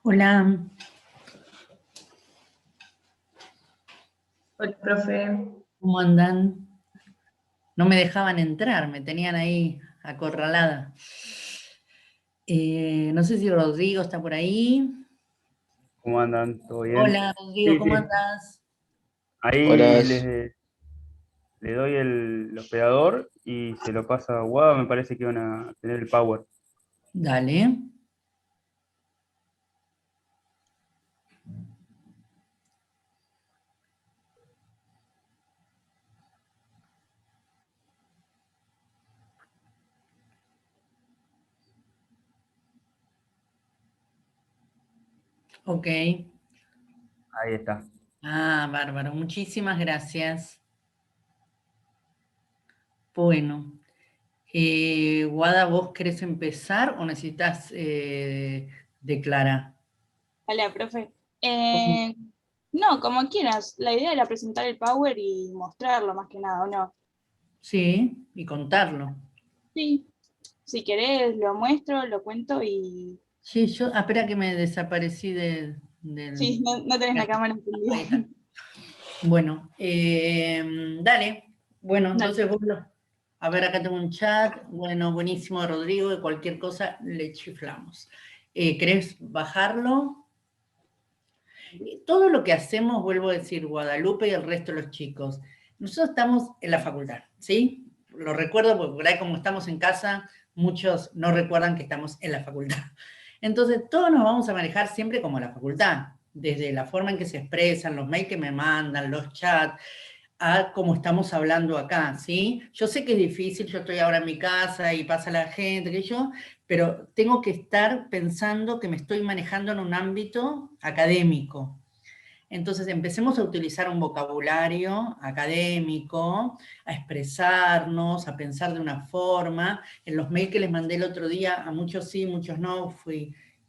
Hola, Hola, profe. ¿cómo andan? No me dejaban entrar, me tenían ahí acorralada. No sé si Rodrigo está por ahí. ¿Cómo andan? ¿Todo bien? Hola, Rodrigo, Sí, ¿cómo sí. andas? Ahí Hola, le doy el hospedador y se lo pasa a Guada. Me parece que van a tener el power. Dale. Ok. Ahí está. Ah, bárbaro, muchísimas gracias. Bueno, Guada, ¿vos querés empezar o necesitas declarar? Hola, profe. ¿Cómo? Eh, no, como quieras. La idea era presentar el Power y mostrarlo más que nada, ¿o no? Sí, y contarlo. Sí. Si querés, lo muestro, lo cuento y... Sí, espera que me desaparecí Sí, del... no tenés la cámara encendida. Ahí está. Bueno, dale. Bueno, Dale. entonces a ver, acá tengo un chat. Bueno, buenísimo, Rodrigo. De cualquier cosa le chiflamos. ¿Querés bajarlo? Todo lo que hacemos, vuelvo a decir, Guadalupe y el resto de los chicos, nosotros estamos en la facultad, ¿sí? Lo recuerdo porque por ahí como estamos en casa, muchos no recuerdan que estamos en la facultad. Entonces, todos nos vamos a manejar siempre como la facultad, desde la forma en que se expresan, los mails que me mandan, los chats, a cómo estamos hablando acá, ¿sí? Yo sé que es difícil, yo estoy ahora en mi casa y pasa la gente, que yo, pero tengo que estar pensando que me estoy manejando en un ámbito académico. Entonces empecemos a utilizar un vocabulario académico, a expresarnos, a pensar de una forma. En los mails que les mandé el otro día, a muchos sí, muchos no,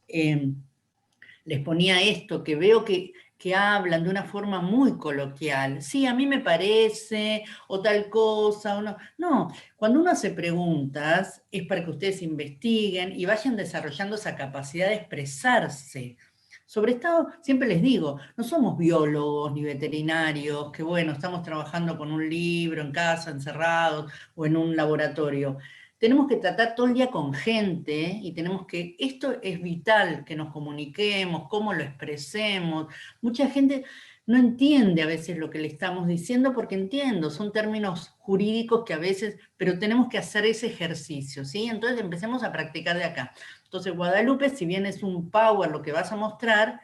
les ponía esto, que veo que hablan de una forma muy coloquial. Sí, a mí me parece, o tal cosa, o no. No, cuando uno hace preguntas es para que ustedes investiguen y vayan desarrollando esa capacidad de expresarse. Sobre esto, siempre les digo, no somos biólogos ni veterinarios, que bueno, estamos trabajando con un libro en casa, encerrados, o en un laboratorio. Tenemos que tratar todo el día con gente y tenemos que, esto es vital, que nos comuniquemos, cómo lo expresemos. Mucha gente no entiende a veces lo que le estamos diciendo porque entiendo, son términos jurídicos que a veces, pero tenemos que hacer ese ejercicio, ¿sí? Entonces empecemos a practicar de acá. Entonces Guadalupe, si bien es un power lo que vas a mostrar,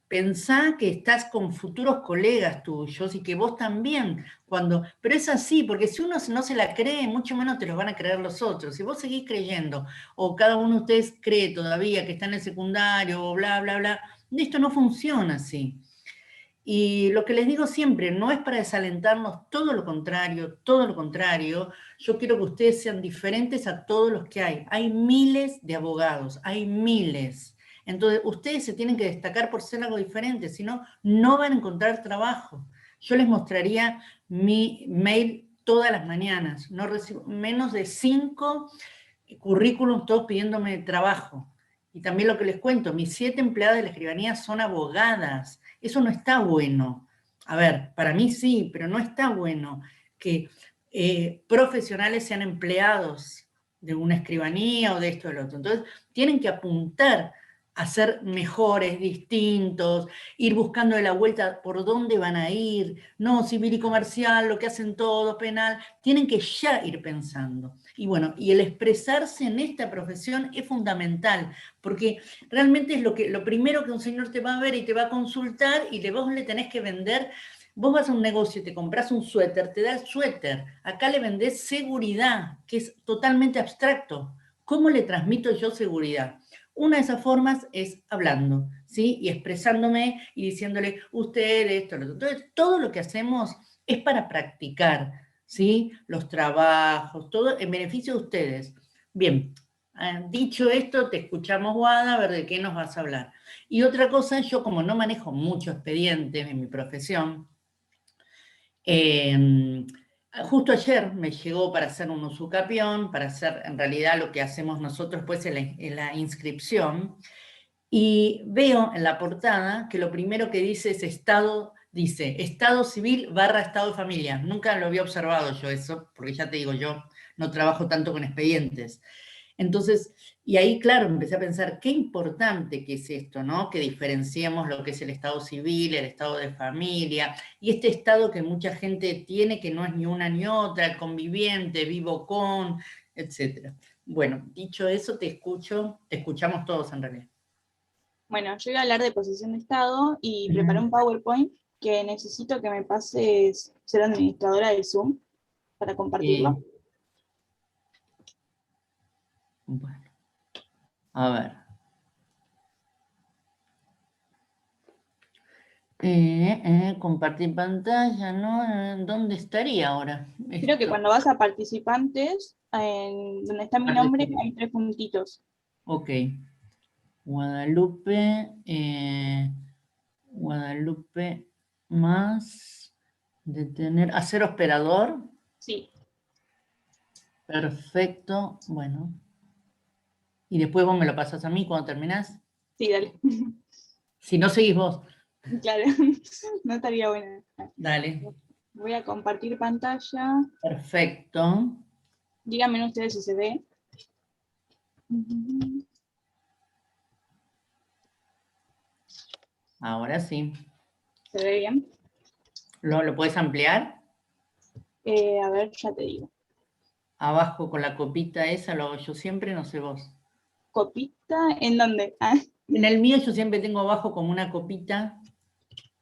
pensá que estás con futuros colegas tuyos y que vos también, pero es así, porque si uno no se la cree, mucho menos te lo van a creer los otros. Si vos seguís creyendo, o cada uno de ustedes cree todavía que está en el secundario, o bla, bla, bla, esto no funciona así. Y lo que les digo siempre, no es para desalentarnos, todo lo contrario, todo lo contrario. Yo quiero que ustedes sean diferentes a todos los que hay. Hay miles de abogados, hay miles. Entonces, ustedes se tienen que destacar por ser algo diferente, si no, no van a encontrar trabajo. Yo les mostraría mi mail todas las mañanas. No recibo menos de 5 currículums todos pidiéndome trabajo. Y también lo que les cuento, mis 7 empleadas de la escribanía son abogadas. Eso no está bueno. A ver, para mí sí, pero no está bueno que profesionales sean empleados de una escribanía o de esto o del otro. Entonces, tienen que apuntar a ser mejores, distintos, ir buscando de la vuelta por dónde van a ir, no civil y comercial, lo que hacen todos, penal, tienen que ya ir pensando. Y bueno, y el expresarse en esta profesión es fundamental, porque realmente es lo primero que un señor te va a ver y te va a consultar y vos le tenés que vender. Vos vas a un negocio y te compras un suéter, te da el suéter. Acá le vendés seguridad, que es totalmente abstracto. ¿Cómo le transmito yo seguridad? Una de esas formas es hablando, ¿sí? Y expresándome y diciéndole, usted, esto, lo otro. Entonces, todo lo que hacemos es para practicar, ¿sí? Los trabajos, todo en beneficio de ustedes. Bien, dicho esto, te escuchamos, Guada, a ver de qué nos vas a hablar. Y otra cosa, yo como no manejo mucho expediente en mi profesión, justo ayer me llegó para hacer un usucapión, para hacer en realidad lo que hacemos nosotros pues en la inscripción, Y veo en la portada que lo primero que dice es Estado Civil / Estado de Familia. Nunca lo había observado yo eso, porque ya te digo, yo no trabajo tanto con expedientes. Entonces, y ahí, claro, empecé a pensar, qué importante que es esto, ¿no? Que diferenciemos lo que es el Estado civil, el Estado de familia, y este Estado que mucha gente tiene, que no es ni una ni otra, el conviviente, vivo con, etc. Bueno, dicho eso, te escuchamos todos en realidad. Bueno, yo iba a hablar de posesión de Estado y preparé Ujú. un PowerPoint que necesito que me pases ser administradora de Zoom para compartirlo. Bueno, a ver. Compartir pantalla, ¿no? ¿Dónde estaría ahora Creo que esto? cuando vas a participantes, donde está mi nombre, hay 3 puntitos. Ok. Guadalupe, Guadalupe más hacer operador. Sí, Perfecto. Bueno. Y después vos me lo pasás a mí cuando terminás. sí, dale. Si no seguís vos. Claro, no estaría buena. Dale. Voy a compartir pantalla. Perfecto. Díganme ustedes si se ve. Ahora sí. ¿Se ve bien? ¿Lo podés ampliar? A ver, ya te digo. Abajo con la copita esa lo hago yo siempre, no sé vos. ¿Copita? ¿En dónde? Ah, En el mío yo siempre tengo abajo como una copita,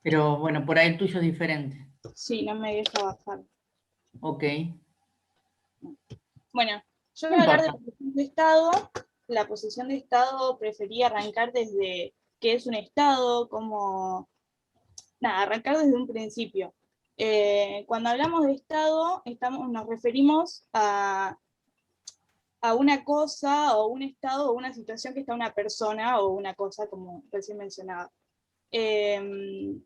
pero bueno, por ahí el tuyo es diferente. sí, no me deja bajar. Ok, Bueno, yo no voy a hablar de importa. la posición de Estado. La posición de Estado preferí arrancar desde qué es un Estado, cómo... Nada, arrancar desde un principio. Cuando hablamos de Estado, nos referimos a una cosa o un estado o una situación que está una persona o una cosa, como recién mencionaba. El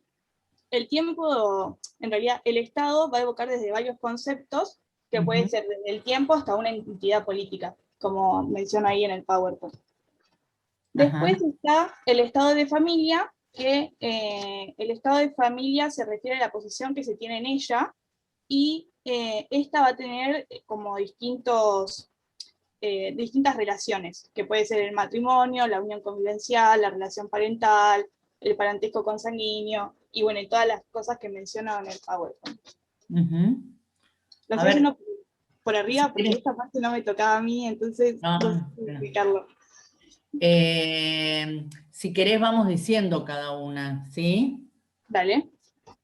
tiempo, en realidad, el Estado va a evocar desde varios conceptos, que puede ser desde el tiempo hasta una entidad política, como menciono ahí en el PowerPoint. Ajá. Después está el estado de familia, que el estado de familia se refiere a la posición que se tiene en ella, y esta va a tener como distintas relaciones, que puede ser el matrimonio, la unión convivencial, la relación parental, el parentesco consanguíneo, y bueno, y todas las cosas que menciono en el PowerPoint. Lo A estoy ver, haciendo por si arriba porque querés. esta parte no me tocaba a mí, entonces No, no sé cómo no. explicarlo. Si querés vamos diciendo cada una, ¿sí? Dale.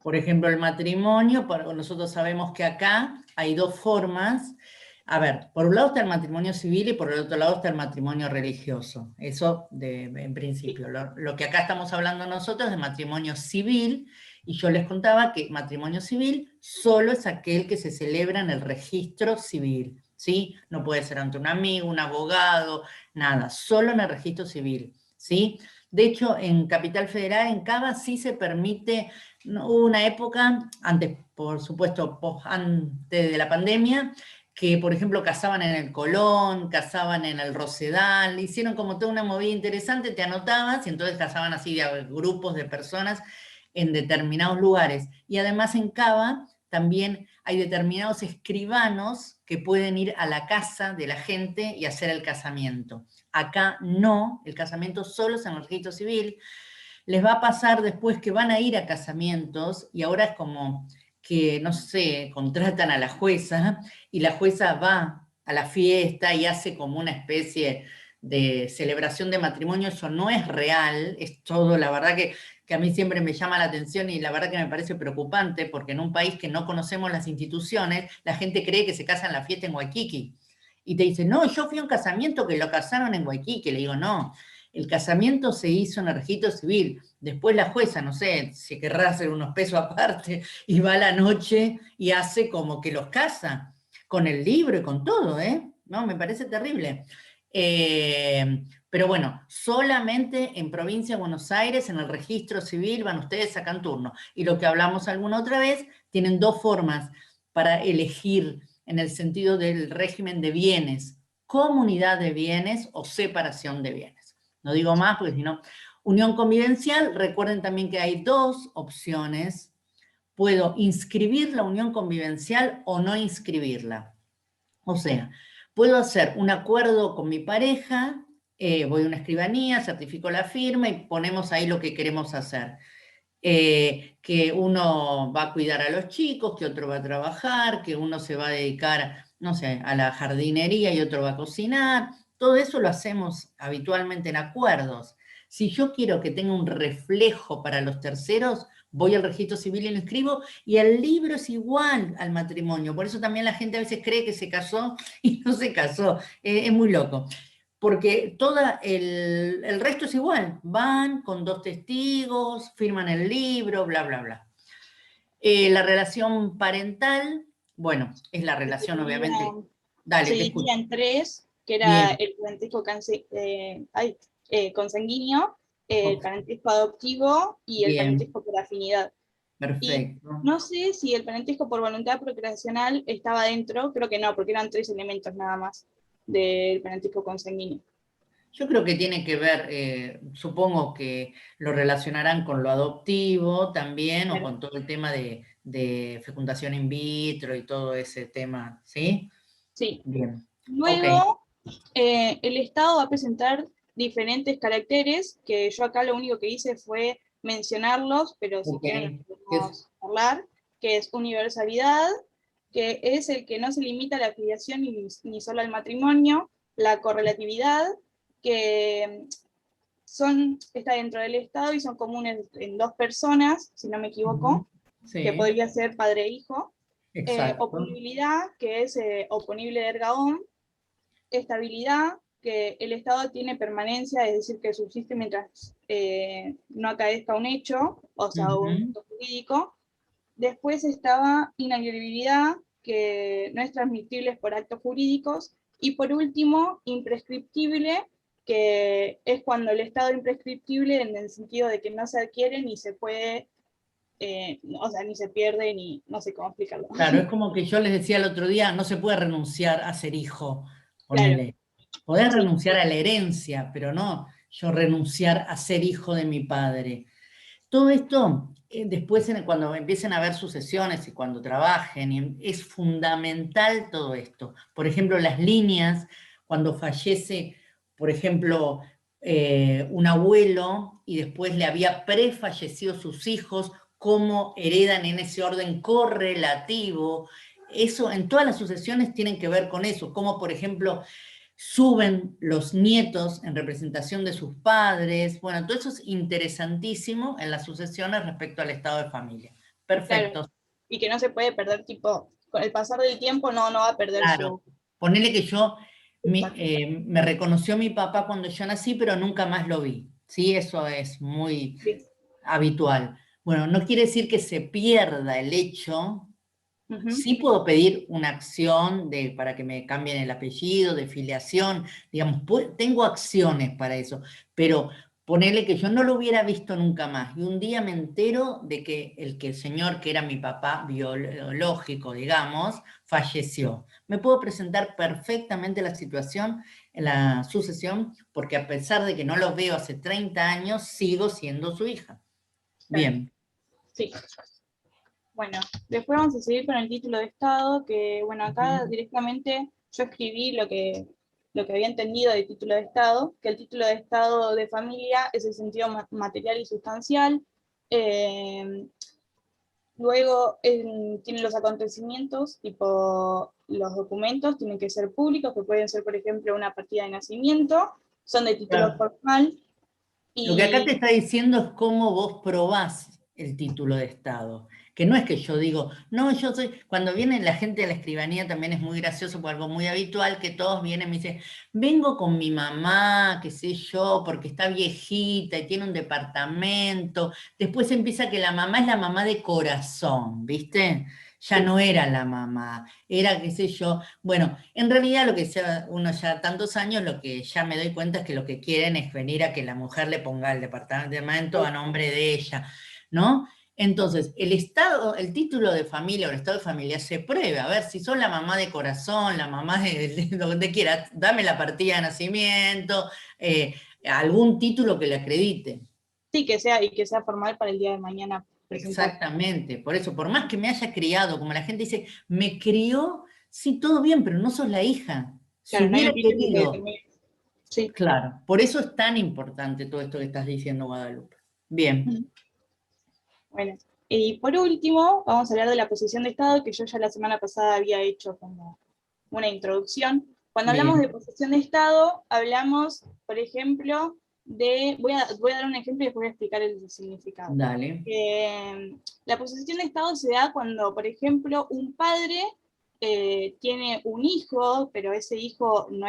Por ejemplo, el matrimonio, nosotros sabemos que acá hay dos formas. A ver, por un lado está el matrimonio civil y por el otro lado está el matrimonio religioso. Eso en principio. Lo que acá estamos hablando nosotros es de matrimonio civil, y yo les contaba que matrimonio civil solo es aquel que se celebra en el registro civil, ¿sí? No puede ser ante un amigo, un abogado, nada, solo en el registro civil, ¿sí? De hecho, en Capital Federal, en Cava, sí se permite. No, hubo una época, antes, por supuesto, antes de la pandemia, que, por ejemplo, cazaban en el Colón, cazaban en el Rosedal, hicieron como toda una movida interesante, te anotabas y entonces cazaban así de grupos de personas en determinados lugares. Y además en Cava también hay determinados escribanos que pueden ir a la casa de la gente y hacer el casamiento. Acá no, el casamiento solo es en el registro civil. Les va a pasar después que van a ir a casamientos y ahora es como que, no sé, contratan a la jueza y la jueza va a la fiesta y hace como una especie de celebración de matrimonio. Eso no es real, es todo, la verdad que a mí siempre me llama la atención y la verdad que me parece preocupante porque en un país que no conocemos las instituciones, la gente cree que se casa en la fiesta en Waikiki. Y te dice, no, yo fui a un casamiento que lo casaron en Waikiki. Le digo, no, el casamiento se hizo en el registro civil. Después la jueza, no sé, si querrá hacer unos pesos aparte, y va a la noche y hace como que los casa, con el libro y con todo, ¿eh? No, me parece terrible. Pero bueno, solamente en provincia de Buenos Aires, en el registro civil, van ustedes, sacan turno. Y lo que hablamos alguna otra vez, tienen dos formas para elegir en el sentido del régimen de bienes: comunidad de bienes o separación de bienes. No digo más porque si no... Unión convivencial, recuerden también que hay dos opciones. Puedo inscribir la unión convivencial o no inscribirla. O sea, puedo hacer un acuerdo con mi pareja, voy a una escribanía, certifico la firma y ponemos ahí lo que queremos hacer. Que uno va a cuidar a los chicos, que otro va a trabajar, que uno se va a dedicar, no sé, a la jardinería y otro va a cocinar. Todo eso lo hacemos habitualmente en acuerdos. Si yo quiero que tenga un reflejo para los terceros, voy al registro civil y lo inscribo, y el libro es igual al matrimonio. Por eso también la gente a veces cree que se casó y no se casó. Es muy loco. Porque todo el resto es igual. Van con dos testigos, firman el libro, bla, bla, bla. La relación parental, bueno, es la relación obviamente... Dale, Se te escucho. dividía en tres, que era Bien. el parentesco consanguíneo, el Ok, parentesco adoptivo y el bien, parentesco por afinidad. Y perfecto. no sé si el parentesco por voluntad procreacional estaba dentro, creo que no, porque eran 3 elementos nada más del parentesco consanguíneo. Yo creo que tiene que ver, supongo que lo relacionarán con lo adoptivo también, o Claro. con todo el tema de fecundación in vitro y todo ese tema, ¿sí? Sí. Bien, ok. Luego, el Estado va a presentar diferentes caracteres, que yo acá lo único que hice fue mencionarlos, pero si Ok. quieren los Es- podemos hablar, que es universalidad, que es el que no se limita a la afiliación ni solo al matrimonio, la correlatividad, que está dentro del Estado y son comunes en 2 personas, si no me Ujú. equivoco, que Sí, podría ser padre e hijo, exacto. oponibilidad, que es oponible erga om, estabilidad, que el Estado tiene permanencia, es decir, que subsiste mientras no acaezca un hecho, o sea, un Ujú. hecho jurídico. Después estaba inalienabilidad, que no es transmitible por actos jurídicos. Y por último, imprescriptible, que es cuando el Estado es imprescriptible en el sentido de que no se adquiere ni se puede, o sea, ni se pierde, ni no sé cómo explicarlo. Claro, es como que yo les decía el otro día, no se puede renunciar a ser hijo, Claro, ponele. Podés sí, renunciar a la herencia, pero no yo renunciar a ser hijo de mi padre. Todo esto, después cuando empiecen a ver sucesiones y cuando trabajen, es fundamental todo esto. Por ejemplo, las líneas, cuando fallece, por ejemplo, un abuelo y después le había prefallecido sus hijos, cómo heredan en ese orden correlativo. Eso, en todas las sucesiones tienen que ver con eso, como por ejemplo suben los nietos en representación de sus padres. Bueno, todo eso es interesantísimo en las sucesiones respecto al estado de familia. claro. Perfecto, Y que no se puede perder, tipo, con el pasar del tiempo no va a perder claro. su... Ponele que yo, me reconoció mi papá cuando yo nací, pero nunca más lo vi. Sí, eso es muy Sí. habitual. Bueno, no quiere decir que se pierda el hecho. Ujú. Sí puedo pedir una acción para que me cambien el apellido, de filiación, digamos, tengo acciones para eso, pero ponerle que yo no lo hubiera visto nunca más. Y un día me entero de que el señor que era mi papá biológico, digamos, falleció. Me puedo presentar perfectamente la situación en la sucesión, porque a pesar de que no lo veo hace 30 años, sigo siendo su hija. Claro. Bien. Sí. Bueno, después vamos a seguir con el título de Estado, que bueno, acá Ujú. directamente yo escribí lo que había entendido de título de Estado, que el título de Estado de familia es el sentido material y sustancial. Eh, Luego tienen los acontecimientos, tipo los documentos tienen que ser públicos, que pueden ser, por ejemplo, una partida de nacimiento, son de título Claro. formal. Lo que acá te Y está diciendo es cómo vos probás el título de Estado. Que no es que yo digo, no, yo soy. Cuando viene la gente de la escribanía también es muy gracioso, por algo muy habitual, que todos vienen y me dicen, vengo con mi mamá, qué sé yo, porque está viejita y tiene un departamento. Después empieza que la mamá es la mamá de corazón, ¿viste? Ya sí, no era la mamá, era, qué sé yo. Bueno, en realidad lo que sea uno ya tantos años, lo que ya me doy cuenta es que lo que quieren es venir a que la mujer le ponga el departamento a nombre de ella, ¿no? Entonces, el estado, el título de familia o el estado de familia se prueba. A ver, si sos la mamá de corazón, la mamá de donde quieras, dame la partida de nacimiento, algún título que le acredite. Sí, que sea formal para el día de mañana presentar. Exactamente, por eso, por más que me haya criado, como la gente dice, me crió, sí, todo bien, pero no sos la hija. Si Claro, no hay hubiera un título que querido, determine. Sí. claro, por eso es tan importante todo esto que estás diciendo, Guadalupe. Bien. Bueno, y por último, vamos a hablar de la posición de Estado, que yo ya la semana pasada había hecho como una introducción. Cuando hablamos de Bien. posición de Estado, hablamos, por ejemplo, voy a dar un ejemplo y después voy a explicar el significado. Dale. La posición de Estado se da cuando, por ejemplo, un padre tiene un hijo, pero ese hijo no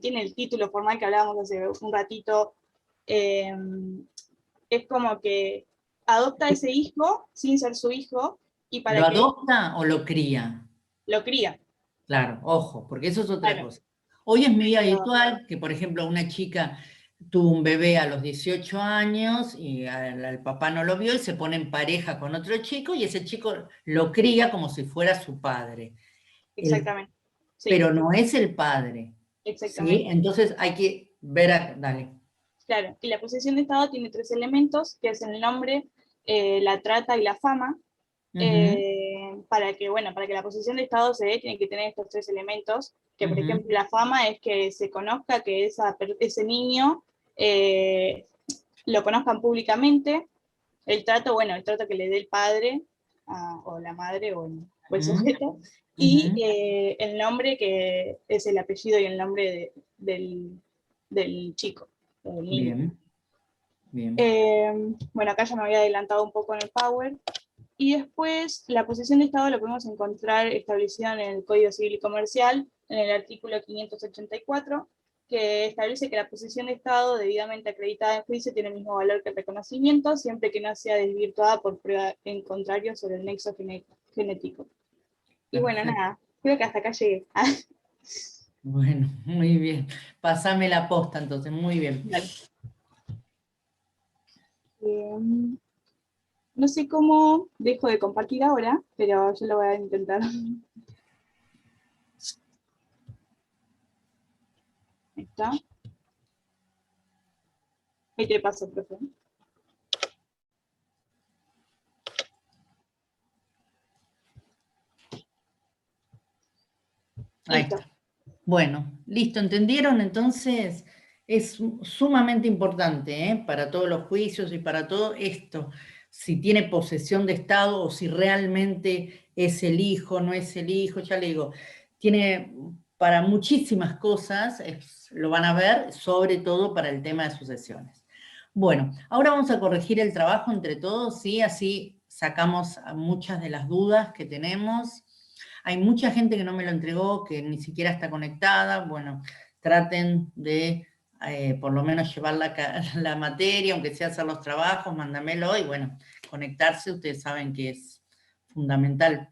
tiene el título formal que hablábamos hace un ratito. Es como que adopta a ese hijo sin ser su hijo y ¿Lo para que adopta o lo cría? lo cría. Claro, ojo, porque eso es otra Claro, cosa. Hoy es muy pero, habitual que, por ejemplo, una chica tuvo un bebé a los 18 años y al papá no lo vio y se pone en pareja con otro chico y ese chico lo cría como si fuera su padre. exactamente. Sí, Pero no es el padre, ¿sí? exactamente. Entonces hay que ver, dale. Claro, y la posesión de Estado tiene tres elementos, que es el nombre, la trata y la fama. Ujú, Para que la posesión de Estado se dé, tiene que tener estos tres elementos, que por ejemplo ujú, la fama es que se conozca que ese niño eh, lo conozcan públicamente, el trato que le dé el padre o la madre o el ujú, sujeto, y ujú. el nombre que es el apellido y el nombre del chico, del niño. Bien, bien. Bueno, acá ya me había adelantado un poco en el Power. Y después, la posesión de Estado lo podemos encontrar establecida en el Código Civil y Comercial, en el artículo 584, que establece que la posesión de Estado debidamente acreditada en juicio tiene el mismo valor que el reconocimiento, siempre que no sea desvirtuada por prueba en contrario sobre el nexo genético. Y bueno, Perfecto. nada, creo que hasta acá llegué. Bueno, muy bien. Pásame la posta entonces, muy bien. Dale. Eh, no sé cómo dejo de compartir ahora, pero yo lo voy a intentar. Ahí está. Ahí te paso, profe. Ahí Listo. está. Bueno, listo, ¿entendieron? Entonces es sumamente importante, para todos los juicios y para todo esto, si tiene posesión de Estado o si realmente es el hijo, no es el hijo, ya le digo, tiene para muchísimas cosas, lo van a ver, sobre todo para el tema de sucesiones. Bueno, ahora vamos a corregir el trabajo entre todos, ¿sí? Así sacamos muchas de las dudas que tenemos. Hay mucha gente que no me lo entregó, que ni siquiera está conectada. Bueno, traten de por lo menos llevar la materia, aunque sea hacer los trabajos, mándamelo y bueno, conectarse, ustedes saben que es fundamental.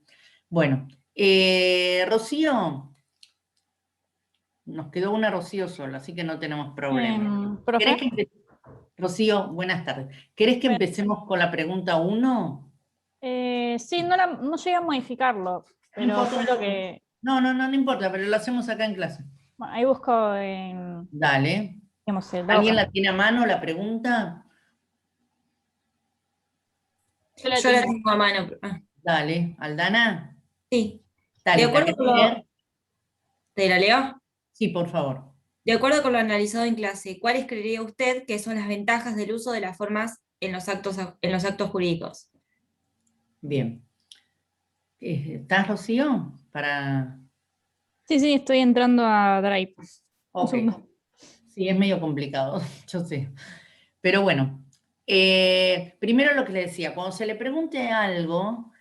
Bueno, Rocío, nos quedó una Rocío sola, así que no tenemos problema. Profe, ¿Querés que Rocío, buenas tardes. ¿Querés que empecemos con la pregunta 1? sí, no llegué a modificarlo, No pero importa, fue no lo importa. que, No importa, pero lo hacemos acá en clase. bueno, ahí busco en, Dale. digamos, el dado ¿Alguien caso. la tiene a mano, la pregunta? Yo la Yo la tengo. tengo a mano. Dale. ¿Aldana? Sí. De Dale, ¿la acuerdo querés con leer? ¿Te la leo? Sí, por favor. De acuerdo con lo analizado en clase, ¿cuáles creería usted que son las ventajas del uso de las formas en los actos jurídicos? Bien. ¿Estás, Rocío? Para... Sí, sí, estoy entrando a Drive. Un Ok. segundo. Sí, es medio complicado, yo sé. Pero bueno, primero lo que le decía, cuando se le pregunte algo,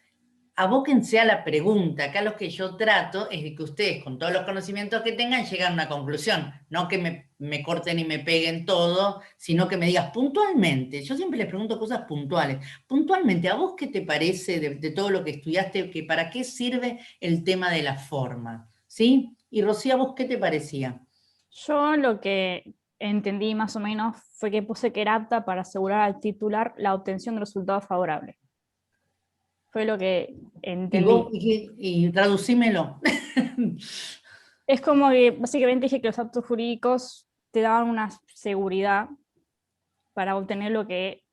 abóquense a la pregunta. Acá lo que yo trato es de que ustedes, con todos los conocimientos que tengan, lleguen a una conclusión. No que me corten y me peguen todo, sino que me digas puntualmente. Yo siempre les pregunto cosas puntuales. Puntualmente, ¿a vos qué te parece de todo lo que estudiaste? Que ¿para qué sirve el tema de la forma? ¿Sí? Y Rocío, ¿a vos qué te parecía? Yo lo que entendí más o menos fue que puse que era apta para asegurar al titular la obtención de resultados favorables. Fue lo que Y vos, entendí. y traducímelo. Es como que básicamente dije que los actos jurídicos te daban una seguridad para obtener lo que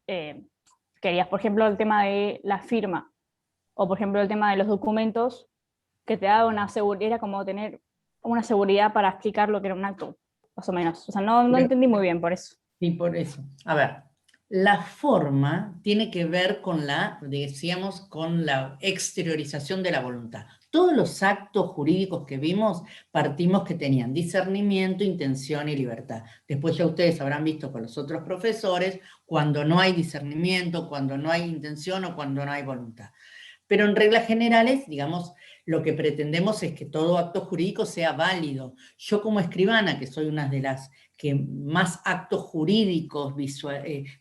querías. Por ejemplo, el tema de la firma, o por ejemplo el tema de los documentos, que te daba una seguridad, era como tener una seguridad para explicar lo que era un acto, más o menos. O sea, no entendí muy bien por eso. Y por eso, a ver, la forma tiene que ver con decíamos, con la exteriorización de la voluntad. Todos los actos jurídicos que vimos, partimos que tenían discernimiento, intención y libertad. Después ya ustedes habrán visto con los otros profesores, cuando no hay discernimiento, cuando no hay intención o cuando no hay voluntad. Pero en reglas generales, digamos, lo que pretendemos es que todo acto jurídico sea válido. Yo como escribana, que soy una de las que más actos jurídicos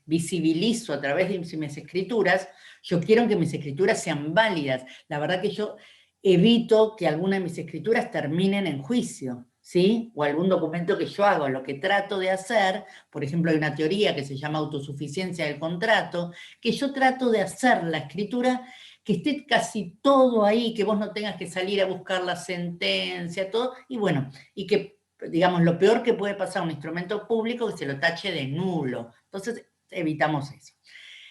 visibilizo a través de mis escrituras, yo quiero que mis escrituras sean válidas. La verdad que yo evito que alguna de mis escrituras terminen en juicio, ¿sí? O algún documento que yo hago. Lo que trato de hacer, por ejemplo, hay una teoría que se llama autosuficiencia del contrato, que yo trato de hacer la escritura que esté casi todo ahí, que vos no tengas que salir a buscar la sentencia, todo, y bueno, y que, digamos, lo peor que puede pasar a un instrumento público es que se lo tache de nulo. Entonces, evitamos eso.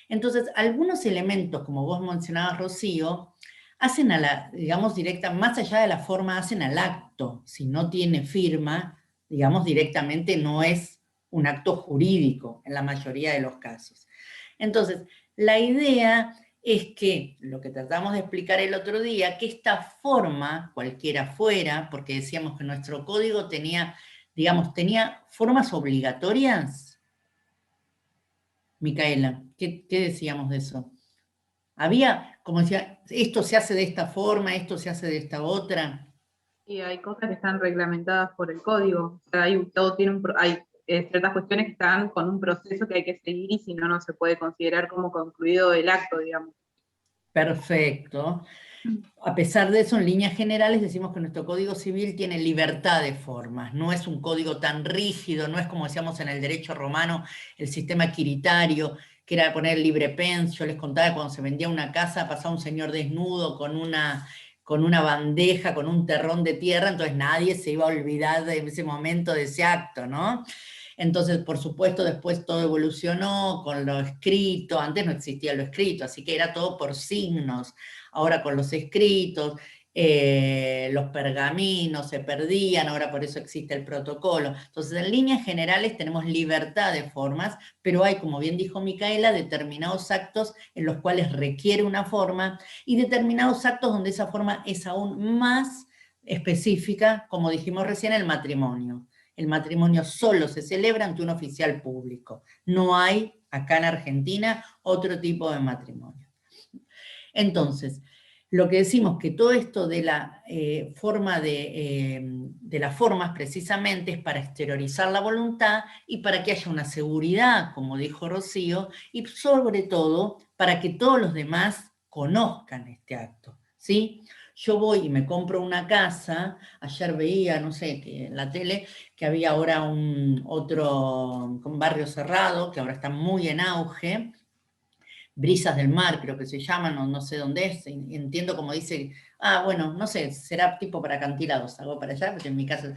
Entonces, algunos elementos, como vos mencionabas, Rocío, hacen digamos, directa, más allá de la forma, hacen al acto. Si no tiene firma, digamos, directamente no es un acto jurídico en la mayoría de los casos. Entonces, la idea es que, lo que tratamos de explicar el otro día, que esta forma, cualquiera fuera, porque decíamos que nuestro código tenía, digamos, tenía formas obligatorias. Micaela, ¿qué decíamos de eso? Había, como decía, esto se hace de esta forma, esto se hace de esta otra. Y hay cosas que están reglamentadas por el código. O sea, hay ciertas cuestiones que están con un proceso que hay que seguir y si no, no se puede considerar como concluido el acto, digamos. Perfecto. A pesar de eso, en líneas generales decimos que nuestro Código Civil tiene libertad de formas, no es un código tan rígido, no es como decíamos en el derecho romano, el sistema quiritario, que era poner libre pens. Yo les contaba que cuando se vendía una casa pasaba un señor desnudo con una bandeja, con un terrón de tierra, entonces nadie se iba a olvidar de ese momento, de ese acto, ¿no? Entonces, por supuesto, después todo evolucionó con lo escrito, antes no existía lo escrito, así que era todo por signos. Ahora con los escritos, los pergaminos se perdían, ahora por eso existe el protocolo. Entonces, en líneas generales tenemos libertad de formas, pero hay, como bien dijo Micaela, determinados actos en los cuales requiere una forma y determinados actos donde esa forma es aún más específica, como dijimos recién, el matrimonio. El matrimonio solo se celebra ante un oficial público. No hay, acá en Argentina, otro tipo de matrimonio. Entonces, lo que decimos que todo esto de la forma de las formas precisamente es para exteriorizar la voluntad y para que haya una seguridad, como dijo Rocío, y sobre todo para que todos los demás conozcan este acto, ¿sí? Yo voy y me compro una casa, ayer veía, no sé, que en la tele, que había ahora un barrio cerrado, que ahora está muy en auge, Brisas del Mar, creo que se llama, no sé dónde es, entiendo como dice, bueno, no sé, será tipo para acantilados, algo para allá, porque en mi casa,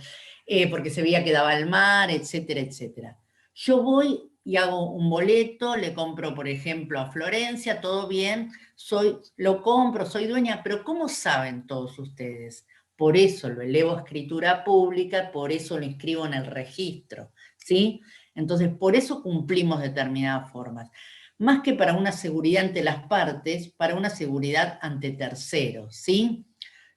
porque se veía que daba al mar, etcétera, etcétera. Yo voy y hago un boleto, le compro, por ejemplo, a Florencia, todo bien, lo compro, soy dueña, pero ¿cómo saben todos ustedes? Por eso lo elevo a escritura pública, por eso lo inscribo en el registro, ¿sí? Entonces, por eso cumplimos determinadas formas. Más que para una seguridad ante las partes, para una seguridad ante terceros, ¿sí?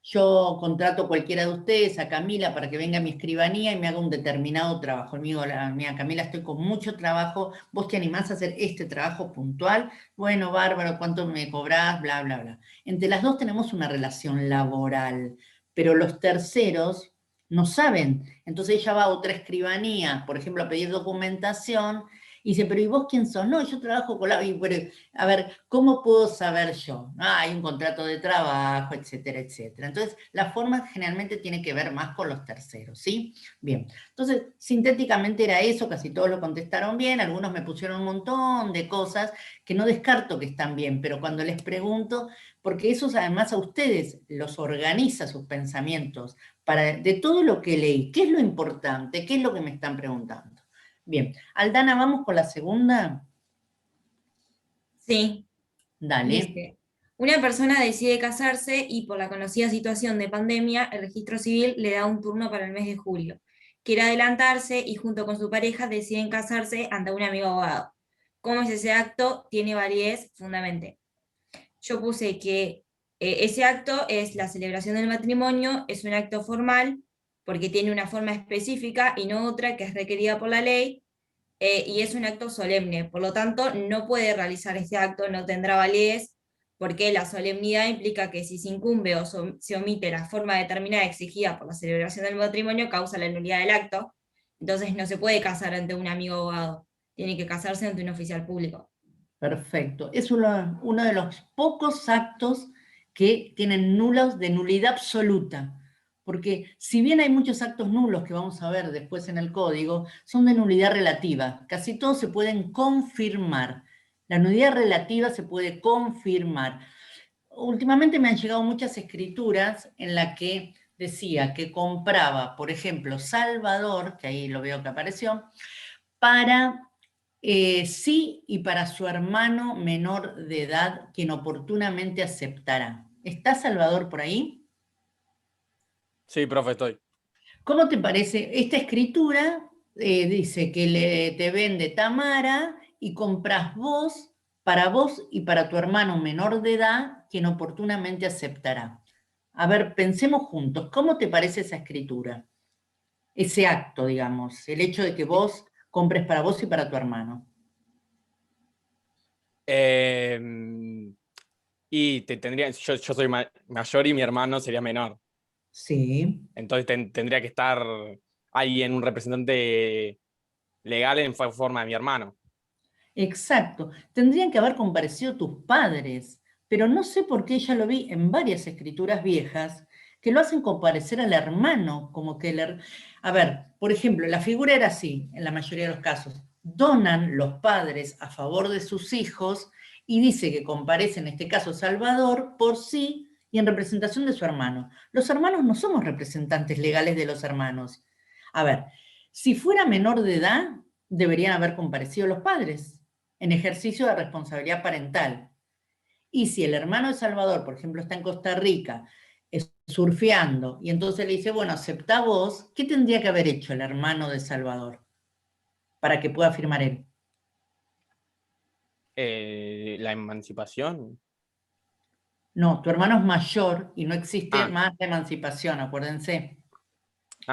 Yo contrato a cualquiera de ustedes, a Camila, para que venga a mi escribanía y me haga un determinado trabajo. Mira, Camila, estoy con mucho trabajo, ¿vos te animás a hacer este trabajo puntual? Bueno, bárbaro, ¿cuánto me cobrás? Bla, bla, bla. Entre las dos tenemos una relación laboral, pero los terceros no saben. Entonces ella va a otra escribanía, por ejemplo, a pedir documentación, y dice, pero ¿y vos quién sos? No, yo trabajo con la... a ver, ¿cómo puedo saber yo? Hay un contrato de trabajo, etcétera, etcétera. Entonces, la forma generalmente tiene que ver más con los terceros, ¿sí? Bien, entonces, sintéticamente era eso, casi todos lo contestaron bien, algunos me pusieron un montón de cosas que no descarto que están bien, pero cuando les pregunto, porque eso además a ustedes los organiza sus pensamientos, de todo lo que leí, ¿qué es lo importante? ¿Qué es lo que me están preguntando? Bien, Aldana, vamos con la segunda. Sí, Dale. dice, una persona decide casarse y por la conocida situación de pandemia, el registro civil le da un turno para el mes de julio. Quiere adelantarse y junto con su pareja deciden casarse ante un amigo abogado. ¿Cómo es ese acto? Tiene validez fundamental. Yo puse que ese acto es la celebración del matrimonio, es un acto formal porque tiene una forma específica y no otra que es requerida por la ley, y es un acto solemne, por lo tanto no puede realizar este acto, no tendrá validez, porque la solemnidad implica que si se incumbe o se omite la forma determinada exigida por la celebración del matrimonio, causa la nulidad del acto, entonces no se puede casar ante un amigo abogado, tiene que casarse ante un oficial público. Perfecto. Es uno de los pocos actos que tienen nulos de nulidad absoluta. Porque si bien hay muchos actos nulos que vamos a ver después en el código, son de nulidad relativa. Casi todos se pueden confirmar. La nulidad relativa se puede confirmar. Últimamente me han llegado muchas escrituras en las que decía que compraba, por ejemplo, Salvador, que ahí lo veo que apareció, para sí y para su hermano menor de edad, quien oportunamente aceptará. ¿Está Salvador por ahí? Sí, profe, estoy. ¿Cómo te parece? Esta escritura dice que te vende Tamara y compras vos, para vos y para tu hermano menor de edad, quien oportunamente aceptará. A ver, pensemos juntos, ¿cómo te parece esa escritura? Ese acto, digamos, el hecho de que vos compres para vos y para tu hermano. Y yo soy mayor y mi hermano sería menor. Sí. Entonces tendría que estar ahí en un representante legal en forma de mi hermano. Exacto. Tendrían que haber comparecido tus padres, pero no sé por qué ya lo vi en varias escrituras viejas que lo hacen comparecer al hermano, como que A ver, por ejemplo, la figura era así, en la mayoría de los casos. Donan los padres a favor de sus hijos y dice que comparece, en este caso, Salvador, por sí y en representación de su hermano. Los hermanos no somos representantes legales de los hermanos. A ver, si fuera menor de edad, deberían haber comparecido los padres en ejercicio de responsabilidad parental. Y si el hermano de Salvador, por ejemplo, está en Costa Rica, surfeando, y entonces le dice, bueno, aceptá vos, ¿qué tendría que haber hecho el hermano de Salvador para que pueda firmar él? La emancipación. No, tu hermano es mayor y no existe Ah. más la emancipación, acuérdense.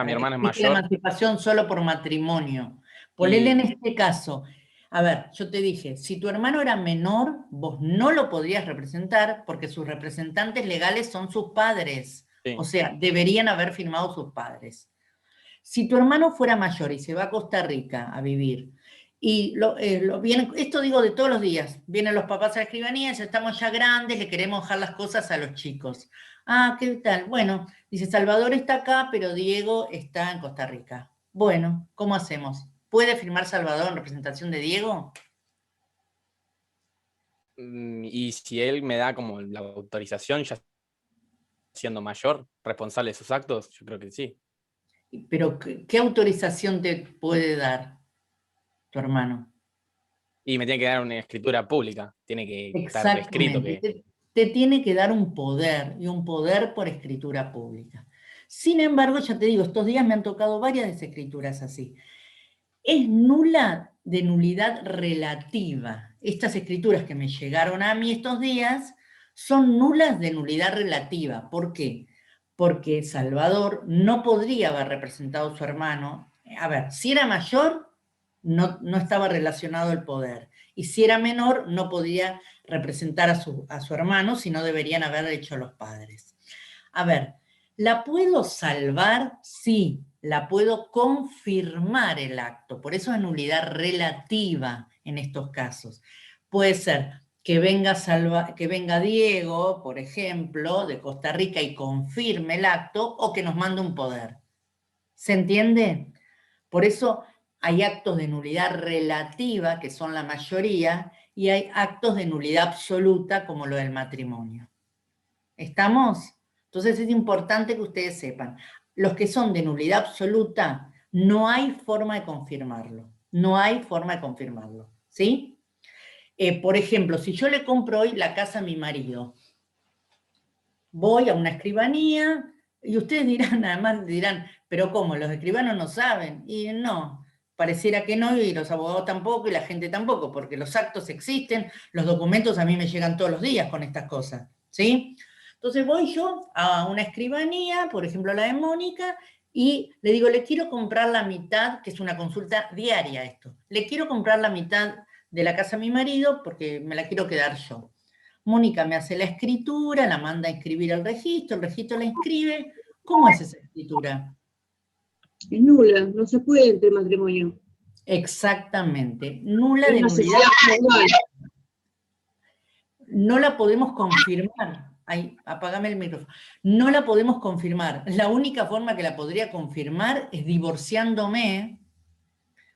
Mi hermano es Existe la mayor. emancipación solo por matrimonio. Ponele Y en este caso. A ver, yo te dije, si tu hermano era menor, vos no lo podrías representar porque sus representantes legales son sus padres. sí. O sea, deberían haber firmado sus padres. Si tu hermano fuera mayor y se va a Costa Rica a vivir, y esto digo de todos los días, vienen los papás a la escribanía, ya estamos ya grandes, le queremos dejar las cosas a los chicos. Ah, ¿qué tal? Bueno, dice, Salvador está acá, pero Diego está en Costa Rica. Bueno, ¿cómo hacemos? ¿Puede firmar Salvador en representación de Diego? Y si él me da como la autorización, ya siendo mayor, responsable de sus actos, yo creo que sí. Pero, ¿qué autorización te puede dar tu hermano? Y me tiene que dar una escritura pública, tiene que estar escrito Exactamente. que... Te tiene que dar un poder, y un poder por escritura pública. Sin embargo, ya te digo, estos días me han tocado varias escrituras así. Es nula de nulidad relativa. Estas escrituras que me llegaron a mí estos días son nulas de nulidad relativa. ¿Por qué? Porque Salvador no podría haber representado a su hermano. A ver, si era mayor, no estaba relacionado el poder. Y si era menor, no podía representar a su hermano, sino deberían haber hecho los padres. A ver, ¿la puedo salvar? Sí, la puedo confirmar el acto. Por eso es nulidad relativa en estos casos. Puede ser que venga Diego, por ejemplo, de Costa Rica y confirme el acto, o que nos mande un poder. ¿Se entiende? Por eso hay actos de nulidad relativa, que son la mayoría, y hay actos de nulidad absoluta, como lo del matrimonio. ¿Estamos? Entonces es importante que ustedes sepan, los que son de nulidad absoluta, no hay forma de confirmarlo. No hay forma de confirmarlo. ¿Sí? Por ejemplo, si yo le compro hoy la casa a mi marido, voy a una escribanía y ustedes dirán, además dirán, pero ¿cómo? Los escribanos no saben. Y no, pareciera que no, y los abogados tampoco, y la gente tampoco, porque los actos existen, los documentos a mí me llegan todos los días con estas cosas, ¿sí? Entonces voy yo a una escribanía, por ejemplo la de Mónica, y le digo, le quiero comprar la mitad, que es una consulta diaria esto, le quiero comprar la mitad de la casa a mi marido porque me la quiero quedar yo. Mónica me hace la escritura, la manda a inscribir al registro, el registro la inscribe. ¿Cómo es esa escritura? Es nula, no se puede entre matrimonio. Exactamente, nula Es de una nulidad. sociedad formal. No la podemos confirmar. Ay, apágame el micrófono. No la podemos confirmar. La única forma que la podría confirmar es divorciándome,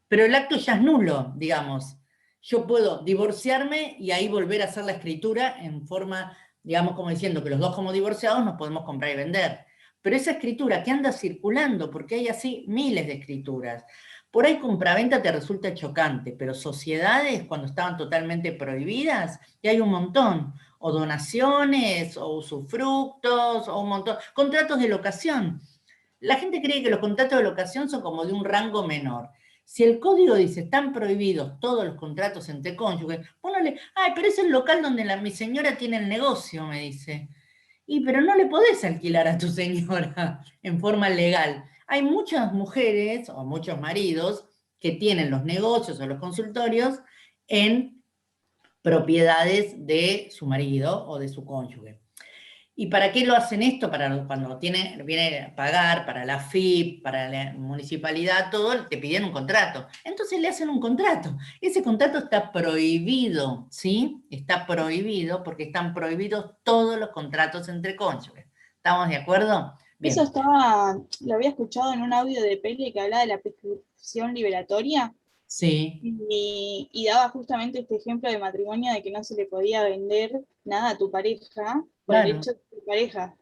pero el acto ya es nulo, digamos. Yo puedo divorciarme y ahí volver a hacer la escritura en forma, digamos, como diciendo que los dos como divorciados nos podemos comprar y vender. Pero esa escritura que anda circulando, porque hay así miles de escrituras, por ahí compraventa te resulta chocante, pero sociedades cuando estaban totalmente prohibidas, y hay un montón, o donaciones, o usufructos, o un montón, contratos de locación. La gente cree que los contratos de locación son como de un rango menor. Si el código dice, están prohibidos todos los contratos entre cónyuges, ponele, ay, pero es el local donde mi señora tiene el negocio, me dice. Y pero no le podés alquilar a tu señora en forma legal. Hay muchas mujeres o muchos maridos que tienen los negocios o los consultorios en propiedades de su marido o de su cónyuge. ¿Y para qué lo hacen esto? Para cuando viene a pagar, para la FIP, para la municipalidad, todo, te piden un contrato. Entonces le hacen un contrato. Ese contrato está prohibido, ¿sí? Está prohibido porque están prohibidos todos los contratos entre cónyuges. ¿Estamos de acuerdo? Bien. Eso lo había escuchado en un audio de Pele que hablaba de la prescripción liberatoria. Sí. Y daba justamente este ejemplo de matrimonio de que no se le podía vender nada a tu pareja por el hecho de tu pareja.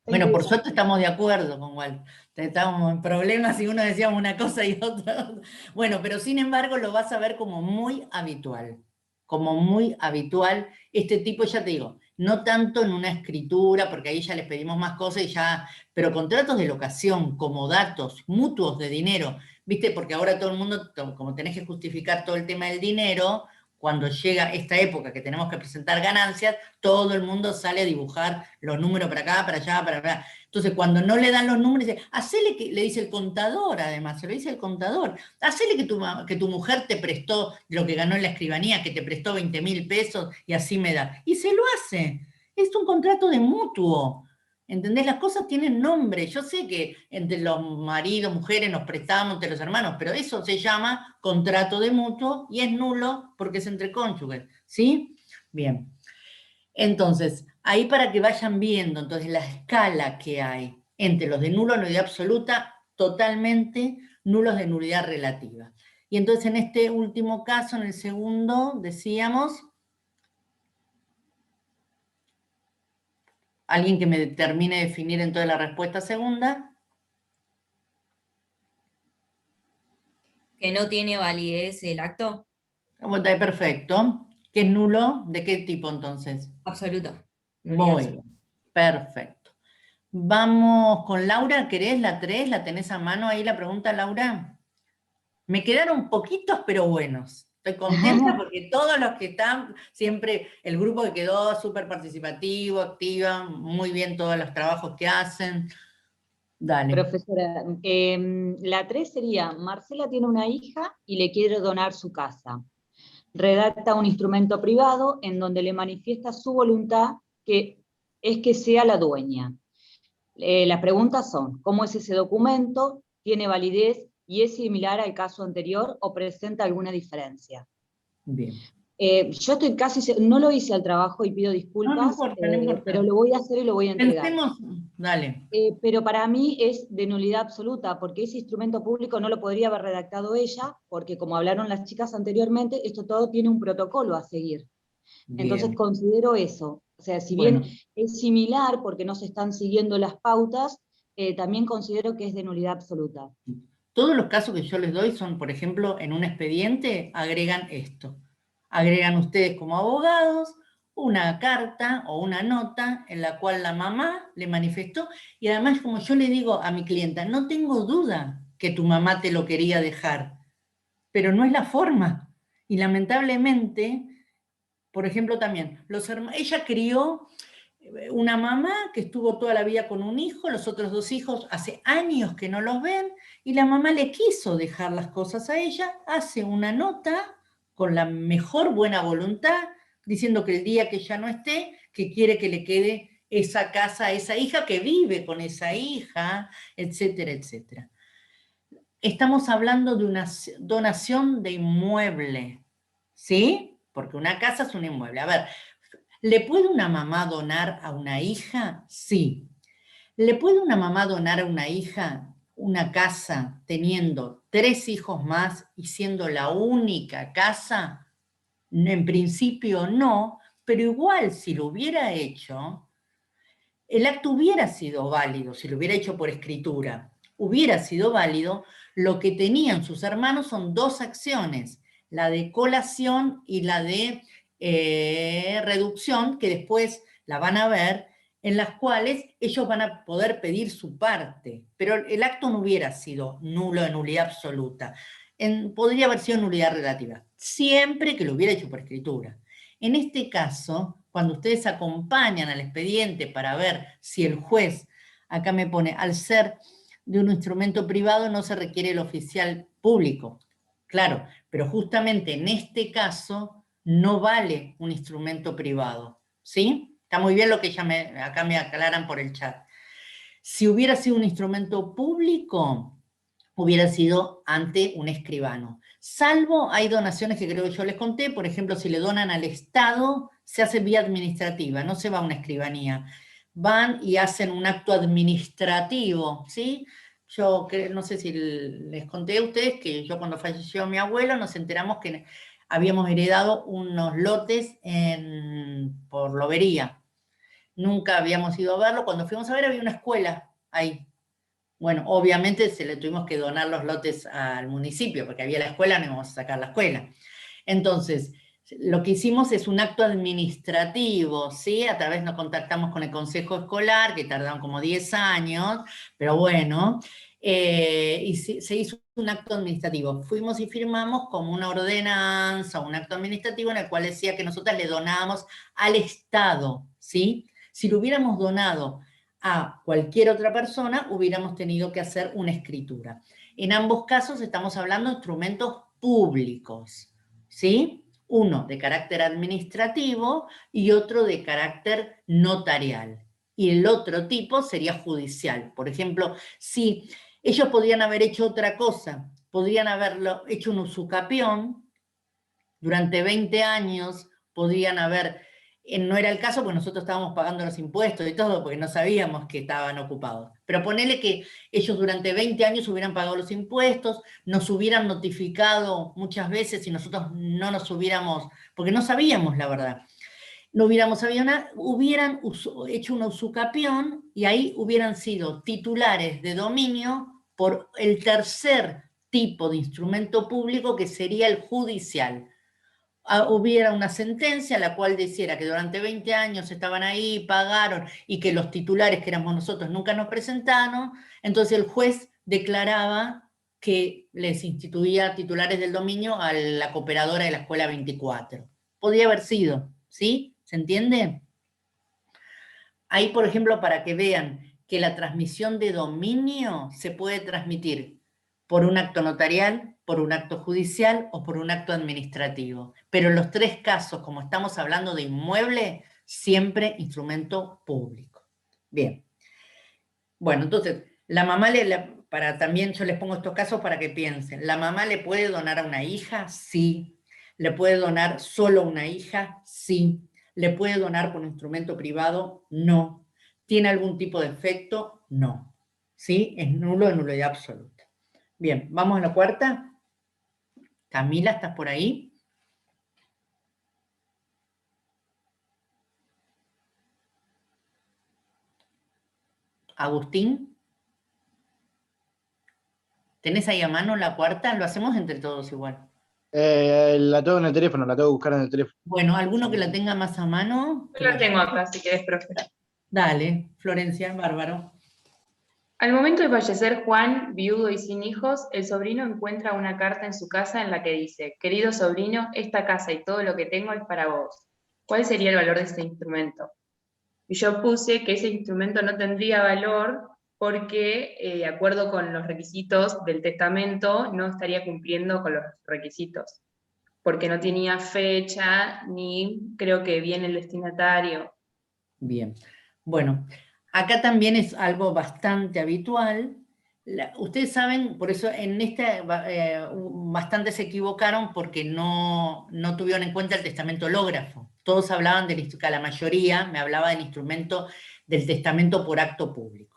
Bueno, por suerte estamos de acuerdo con Walt. Estábamos en problemas y uno decíamos una cosa y otra. Bueno, pero sin embargo lo vas a ver como muy habitual. Como muy habitual. Este tipo, ya te digo, no tanto en una escritura, porque ahí ya les pedimos más cosas y ya, pero contratos de locación, como datos mutuos de dinero, ¿viste? Porque ahora todo el mundo, como tenés que justificar todo el tema del dinero, cuando llega esta época que tenemos que presentar ganancias, todo el mundo sale a dibujar los números para acá, para allá, para allá. Entonces, cuando no le dan los números, dice, hacele que, le dice el contador, además, se lo dice el contador, hacele que tu mujer te prestó lo que ganó en la escribanía, que te prestó 20.000 pesos y así me da. Y se lo hace. Es un contrato de mutuo. ¿Entendés? Las cosas tienen nombre. Yo sé que entre los maridos, mujeres nos prestamos entre los hermanos, pero eso se llama contrato de mutuo y es nulo porque es entre cónyuges. ¿Sí? Bien. Entonces, ahí para que vayan viendo entonces la escala que hay entre los de nulo nulidad absoluta, totalmente nulos de nulidad relativa. Y entonces en este último caso, en el segundo, decíamos... ¿Alguien que me termine de definir entonces la respuesta segunda? ¿Que no tiene validez el acto? Perfecto. ¿Qué es nulo? ¿De qué tipo entonces? Absoluto. Muy bien. Perfecto. Vamos con Laura. ¿Querés la 3? ¿La tenés a mano ahí la pregunta, Laura? Me quedaron poquitos, pero buenos. Estoy contenta porque todos los que están, siempre el grupo que quedó súper participativo, activa, muy bien todos los trabajos que hacen. Dale. Profesora, la 3 sería, Marcela tiene una hija y le quiere donar su casa. Redacta un instrumento privado en donde le manifiesta su voluntad que es que sea la dueña. Las preguntas son, ¿cómo es ese documento? ¿Tiene validez? ¿Y es similar al caso anterior o presenta alguna diferencia? Bien. Yo estoy casi, no lo hice al trabajo y pido disculpas, no importa. pero lo voy a hacer y lo voy a entregar. Pensemos, dale. Pero para mí es de nulidad absoluta, porque ese instrumento público no lo podría haber redactado ella, porque como hablaron las chicas anteriormente, esto todo tiene un protocolo a seguir. Bien. Entonces considero eso. O sea, si bien es similar porque no se están siguiendo las pautas, también considero que es de nulidad absoluta. Todos los casos que yo les doy son, por ejemplo, en un expediente agregan esto. agregan ustedes como abogados una carta o una nota en la cual la mamá le manifestó, y además, como yo le digo a mi clienta, no tengo duda que tu mamá te lo quería dejar, pero no es la forma. Y lamentablemente, por ejemplo, también, ella crió una mamá que estuvo toda la vida con un hijo, los otros 2 hijos hace años que no los ven, y la mamá le quiso dejar las cosas a ella, hace una nota con la mejor buena voluntad, diciendo que el día que ya no esté, que quiere que le quede esa casa a esa hija, que vive con esa hija, etcétera, etcétera. Estamos hablando de una donación de inmueble, ¿sí? Porque una casa es un inmueble. A ver, ¿le puede una mamá donar a una hija? Sí. ¿Le puede una mamá donar a una hija una casa teniendo 3 hijos más y siendo la única casa? En principio no, pero igual si lo hubiera hecho, el acto hubiera sido válido, si lo hubiera hecho por escritura, hubiera sido válido. Lo que tenían sus hermanos son 2 acciones, la de colación y la de reducción, que después la van a ver, en las cuales ellos van a poder pedir su parte, pero el acto no hubiera sido nulo de nulidad absoluta. Podría haber sido nulidad relativa, siempre que lo hubiera hecho por escritura. En este caso, cuando ustedes acompañan al expediente para ver si el juez, acá me pone, al ser de un instrumento privado no se requiere el oficial público. Claro, pero justamente en este caso no vale un instrumento privado, ¿sí? Está muy bien lo que acá me aclaran por el chat. Si hubiera sido un instrumento público, hubiera sido ante un escribano. Salvo, hay donaciones que creo que yo les conté, por ejemplo, si le donan al Estado, se hace vía administrativa, no se va a una escribanía. Van y hacen un acto administrativo, ¿sí? Yo no sé si les conté a ustedes que yo cuando falleció mi abuelo nos enteramos que habíamos heredado unos lotes por Lobería. Nunca habíamos ido a verlo. Cuando fuimos a ver había una escuela ahí. Bueno, obviamente se le tuvimos que donar los lotes al municipio, porque había la escuela, no íbamos a sacar la escuela. Entonces, lo que hicimos es un acto administrativo, ¿sí? A través nos contactamos con el consejo escolar, que tardaron como 10 años, pero bueno, y se hizo un acto administrativo. Fuimos y firmamos como una ordenanza, un acto administrativo en el cual decía que nosotros le donábamos al Estado, ¿sí? Si lo hubiéramos donado a cualquier otra persona, hubiéramos tenido que hacer una escritura. En ambos casos estamos hablando de instrumentos públicos, ¿sí? Uno de carácter administrativo y otro de carácter notarial. Y el otro tipo sería judicial. Por ejemplo, si ellos podrían haber hecho otra cosa, podrían haberlo hecho un usucapión, durante 20 años podrían haber... No era el caso porque nosotros estábamos pagando los impuestos y todo, porque no sabíamos que estaban ocupados. Pero ponele que ellos durante 20 años hubieran pagado los impuestos, nos hubieran notificado muchas veces y nosotros no nos hubiéramos, porque no sabíamos la verdad, no hubiéramos sabido nada, hubieran hecho una usucapión y ahí hubieran sido titulares de dominio por el tercer tipo de instrumento público, que sería el judicial. Hubiera una sentencia la cual deciera que durante 20 años estaban ahí, pagaron, y que los titulares, que éramos nosotros, nunca nos presentaron, entonces el juez declaraba que les instituía titulares del dominio a la cooperadora de la Escuela 24. Podría haber sido, ¿sí? ¿Se entiende? Ahí, por ejemplo, para que vean que la transmisión de dominio se puede transmitir por un acto notarial, por un acto judicial o por un acto administrativo. Pero en los 3 casos, como estamos hablando de inmueble, siempre instrumento público. Bien. Bueno, entonces, la mamá también yo les pongo estos casos para que piensen. ¿La mamá le puede donar a una hija? Sí. ¿Le puede donar solo a una hija? Sí. ¿Le puede donar por un instrumento privado? No. ¿Tiene algún tipo de efecto? No. ¿Sí? Es nulo de nulidad absoluta. Bien, vamos a la cuarta. Camila, ¿estás por ahí? Agustín. ¿Tenés ahí a mano la cuarta? Lo hacemos entre todos igual. La tengo en el teléfono, la tengo que buscar en el teléfono. Bueno, ¿alguno que la tenga más a mano? Yo la tengo acá, si querés, profe. Dale, Florencia, bárbaro. Al momento de fallecer Juan, viudo y sin hijos, el sobrino encuentra una carta en su casa en la que dice: querido sobrino, esta casa y todo lo que tengo es para vos. ¿Cuál sería el valor de este instrumento? Y yo puse que ese instrumento no tendría valor porque, de acuerdo con los requisitos del testamento, no estaría cumpliendo con los requisitos, porque no tenía fecha, ni creo que viene el destinatario. Bien, bueno, acá también es algo bastante habitual. Ustedes saben, por eso en esta bastantes se equivocaron porque no tuvieron en cuenta el testamento hológrafo. Todos hablaban la mayoría me hablaba del instrumento del testamento por acto público.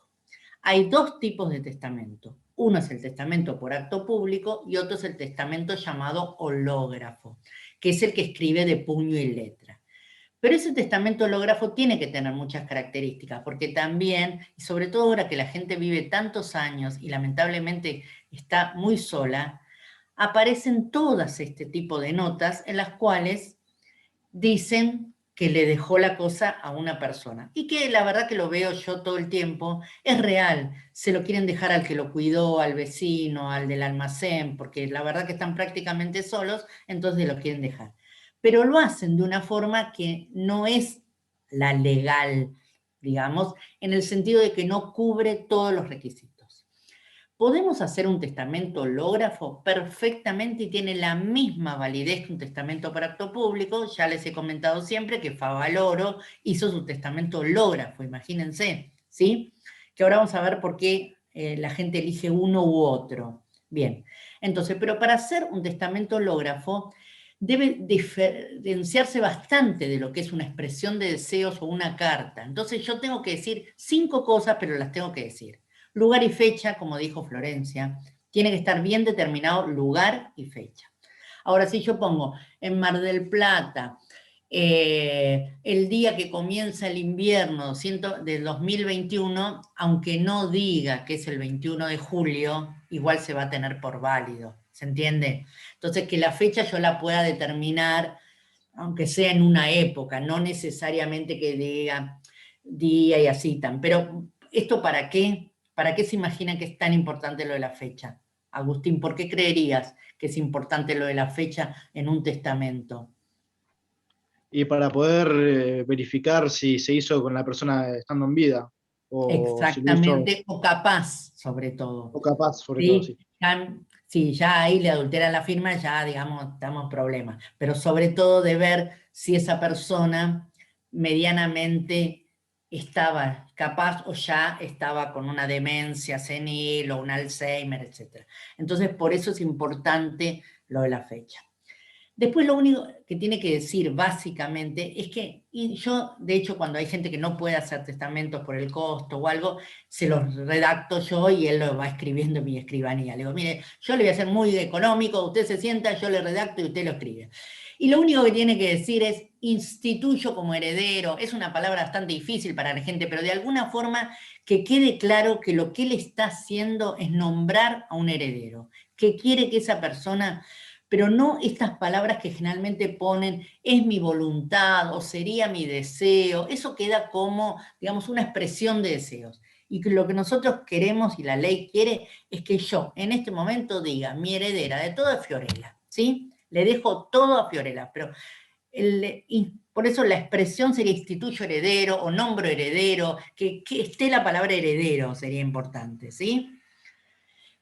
Hay dos tipos de testamento. Uno es el testamento por acto público y otro es el testamento llamado hológrafo, que es el que escribe de puño y letra. Pero ese testamento hológrafo tiene que tener muchas características, porque también, y sobre todo ahora que la gente vive tantos años y lamentablemente está muy sola, aparecen todas este tipo de notas en las cuales dicen que le dejó la cosa a una persona. Y que la verdad que lo veo yo todo el tiempo, es real. Se lo quieren dejar al que lo cuidó, al vecino, al del almacén, porque la verdad que están prácticamente solos, entonces lo quieren dejar. Pero lo hacen de una forma que no es la legal, digamos, en el sentido de que no cubre todos los requisitos. ¿Podemos hacer un testamento hológrafo? Perfectamente, y tiene la misma validez que un testamento por acto público. Ya les he comentado siempre que Favaloro hizo su testamento hológrafo, imagínense, ¿sí? Que ahora vamos a ver por qué la gente elige uno u otro. Bien, entonces, pero para hacer un testamento hológrafo debe diferenciarse bastante de lo que es una expresión de deseos o una carta. Entonces yo tengo que decir 5 cosas, pero las tengo que decir. Lugar y fecha, como dijo Florencia, tiene que estar bien determinado lugar y fecha. Ahora, si yo pongo en Mar del Plata, el día que comienza el invierno del 2021, aunque no diga que es el 21 de julio, igual se va a tener por válido, ¿se entiende? Entonces, que la fecha yo la pueda determinar, aunque sea en una época, no necesariamente que diga día y así tan. Pero, ¿esto para qué? ¿Para qué se imaginan que es tan importante lo de la fecha? Agustín, ¿por qué creerías que es importante lo de la fecha en un testamento? Y para poder verificar si se hizo con la persona estando en vida. Exactamente, si hizo, o capaz, sobre todo. o capaz, sobre ¿Sí? todo, sí. Si ya ahí le adulteran la firma, ya, digamos, estamos en problemas. Pero sobre todo de ver si esa persona medianamente estaba capaz o ya estaba con una demencia senil o un Alzheimer, etc. Entonces, por eso es importante lo de la fecha. Después lo único que tiene que decir básicamente es que, y yo de hecho cuando hay gente que no puede hacer testamentos por el costo o algo, se los redacto yo y él lo va escribiendo en mi escribanía. Le digo, mire, yo le voy a hacer muy económico, usted se sienta, yo le redacto y usted lo escribe. Y lo único que tiene que decir es instituyo como heredero. Es una palabra bastante difícil para la gente, pero de alguna forma que quede claro que lo que él está haciendo es nombrar a un heredero, que quiere que esa persona... Pero no estas palabras que generalmente ponen, es mi voluntad o sería mi deseo, eso queda como, digamos, una expresión de deseos. Y que lo que nosotros queremos y la ley quiere es que yo en este momento diga, mi heredera de todo es Fiorella, ¿sí? Le dejo todo a Fiorella, pero por eso la expresión sería instituyo heredero o nombro heredero, que esté la palabra heredero sería importante, ¿sí?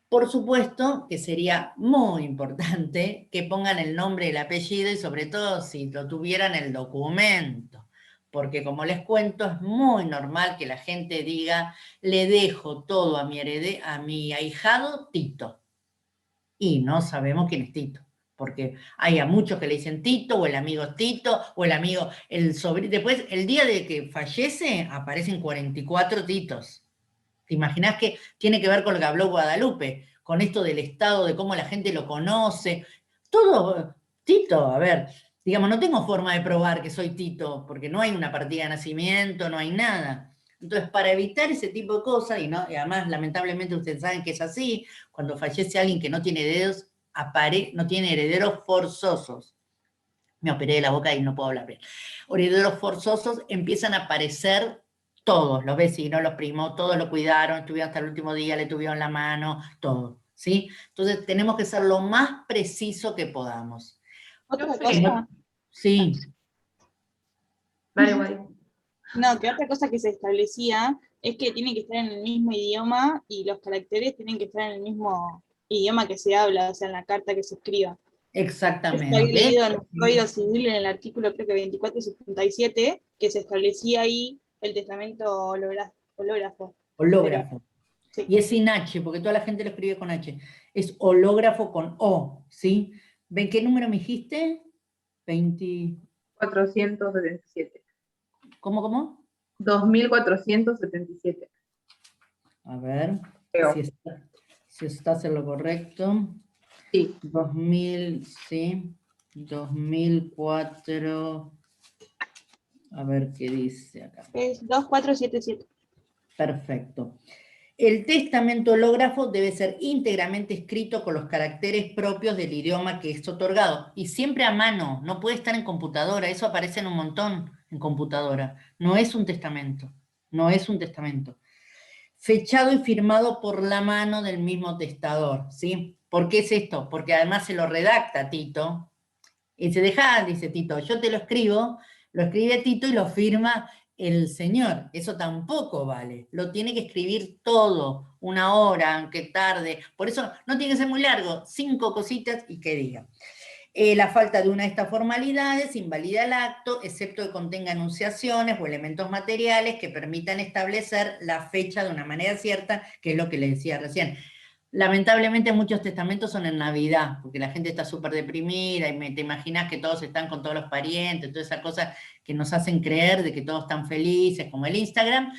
Por supuesto que sería muy importante que pongan el nombre y el apellido y sobre todo si lo tuvieran el documento, porque como les cuento es muy normal que la gente diga le dejo todo a mi ahijado Tito y no sabemos quién es Tito, porque hay a muchos que le dicen Tito o el amigo Tito o el amigo, el sobrino, después el día de que fallece aparecen 44 Titos. ¿Te imaginás que tiene que ver con lo que habló Guadalupe? Con esto del Estado, de cómo la gente lo conoce. Todo, Tito, a ver, digamos, no tengo forma de probar que soy Tito, porque no hay una partida de nacimiento, no hay nada. Entonces, para evitar ese tipo de cosas, y además, lamentablemente, ustedes saben que es así, cuando fallece alguien que no tiene dedos, no tiene herederos forzosos. Me operé de la boca y no puedo hablar bien. Herederos forzosos, empiezan a aparecer todos, los vecinos, los primos, todos lo cuidaron, estuvieron hasta el último día, le tuvieron la mano, todo, ¿sí? Entonces tenemos que ser lo más preciso que podamos. Otra cosa. Sí. Vale, guay. No, que otra cosa que se establecía es que tiene que estar en el mismo idioma y los caracteres tienen que estar en el mismo idioma que se habla, o sea, en la carta que se escriba. Exactamente. Está leído en el Código Civil, en el artículo creo que 2477, que se establecía ahí el testamento hológrafo. Hológrafo. Sí. Y es sin H, porque toda la gente lo escribe con H. Es hológrafo con O, ¿sí? ¿Ven qué número me dijiste? 477. ¿Cómo? 2477. A ver, Creo. si estás en lo correcto. Sí. 2000, sí. 2004. A ver qué dice acá. Es 2477. Perfecto. El testamento hológrafo debe ser íntegramente escrito con los caracteres propios del idioma que es otorgado. Y siempre a mano, no puede estar en computadora, eso aparece en un montón en computadora. No es un testamento, no es un testamento. Fechado y firmado por la mano del mismo testador, ¿sí? ¿Por qué es esto? Porque además se lo redacta Tito, y se deja, dice Tito, yo te lo escribe Tito y lo firma el señor. Eso tampoco vale. Lo tiene que escribir todo, una hora, aunque tarde. Por eso no tiene que ser muy largo, 5 cositas y que diga. La falta de una de estas formalidades invalida el acto, excepto que contenga enunciaciones o elementos materiales que permitan establecer la fecha de una manera cierta, que es lo que les decía recién. Lamentablemente muchos testamentos son en Navidad, porque la gente está súper deprimida y te imaginas que todos están con todos los parientes, todas esas cosas que nos hacen creer de que todos están felices, como el Instagram,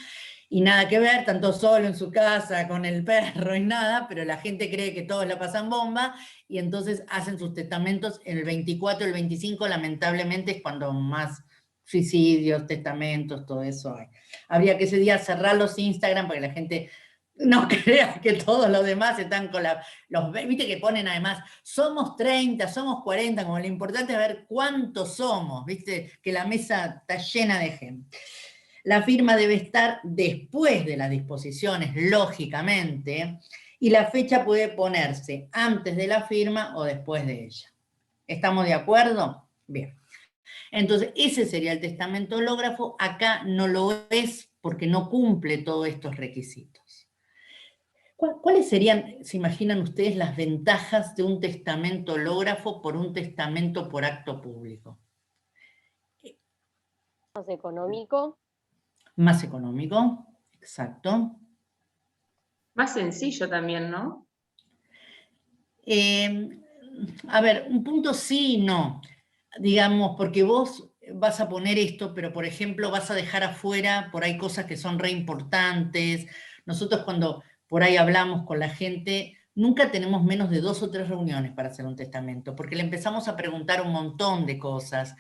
y nada que ver, tanto solo en su casa con el perro y nada, pero la gente cree que todos la pasan bomba, y entonces hacen sus testamentos el 24, el 25, lamentablemente es cuando más suicidios, testamentos, todo eso hay. Habría que ese día cerrar los Instagram para que la gente no crea que todos los demás están con viste que ponen además, somos 30, somos 40, como lo importante es ver cuántos somos, viste, que la mesa está llena de gente. La firma debe estar después de las disposiciones, lógicamente, y la fecha puede ponerse antes de la firma o después de ella. ¿Estamos de acuerdo? Bien. Entonces, ese sería el testamento hológrafo. Acá no lo es porque no cumple todos estos requisitos. ¿Cuáles serían, se imaginan ustedes, las ventajas de un testamento hológrafo por un testamento por acto público? Más económico. Más económico, exacto. Más sencillo también, ¿no? A ver, un punto sí y no. Digamos, porque vos vas a poner esto, pero por ejemplo vas a dejar afuera por ahí cosas que son re importantes. Nosotros cuando por ahí hablamos con la gente, nunca tenemos menos de 2 o 3 reuniones para hacer un testamento, porque le empezamos a preguntar un montón de cosas.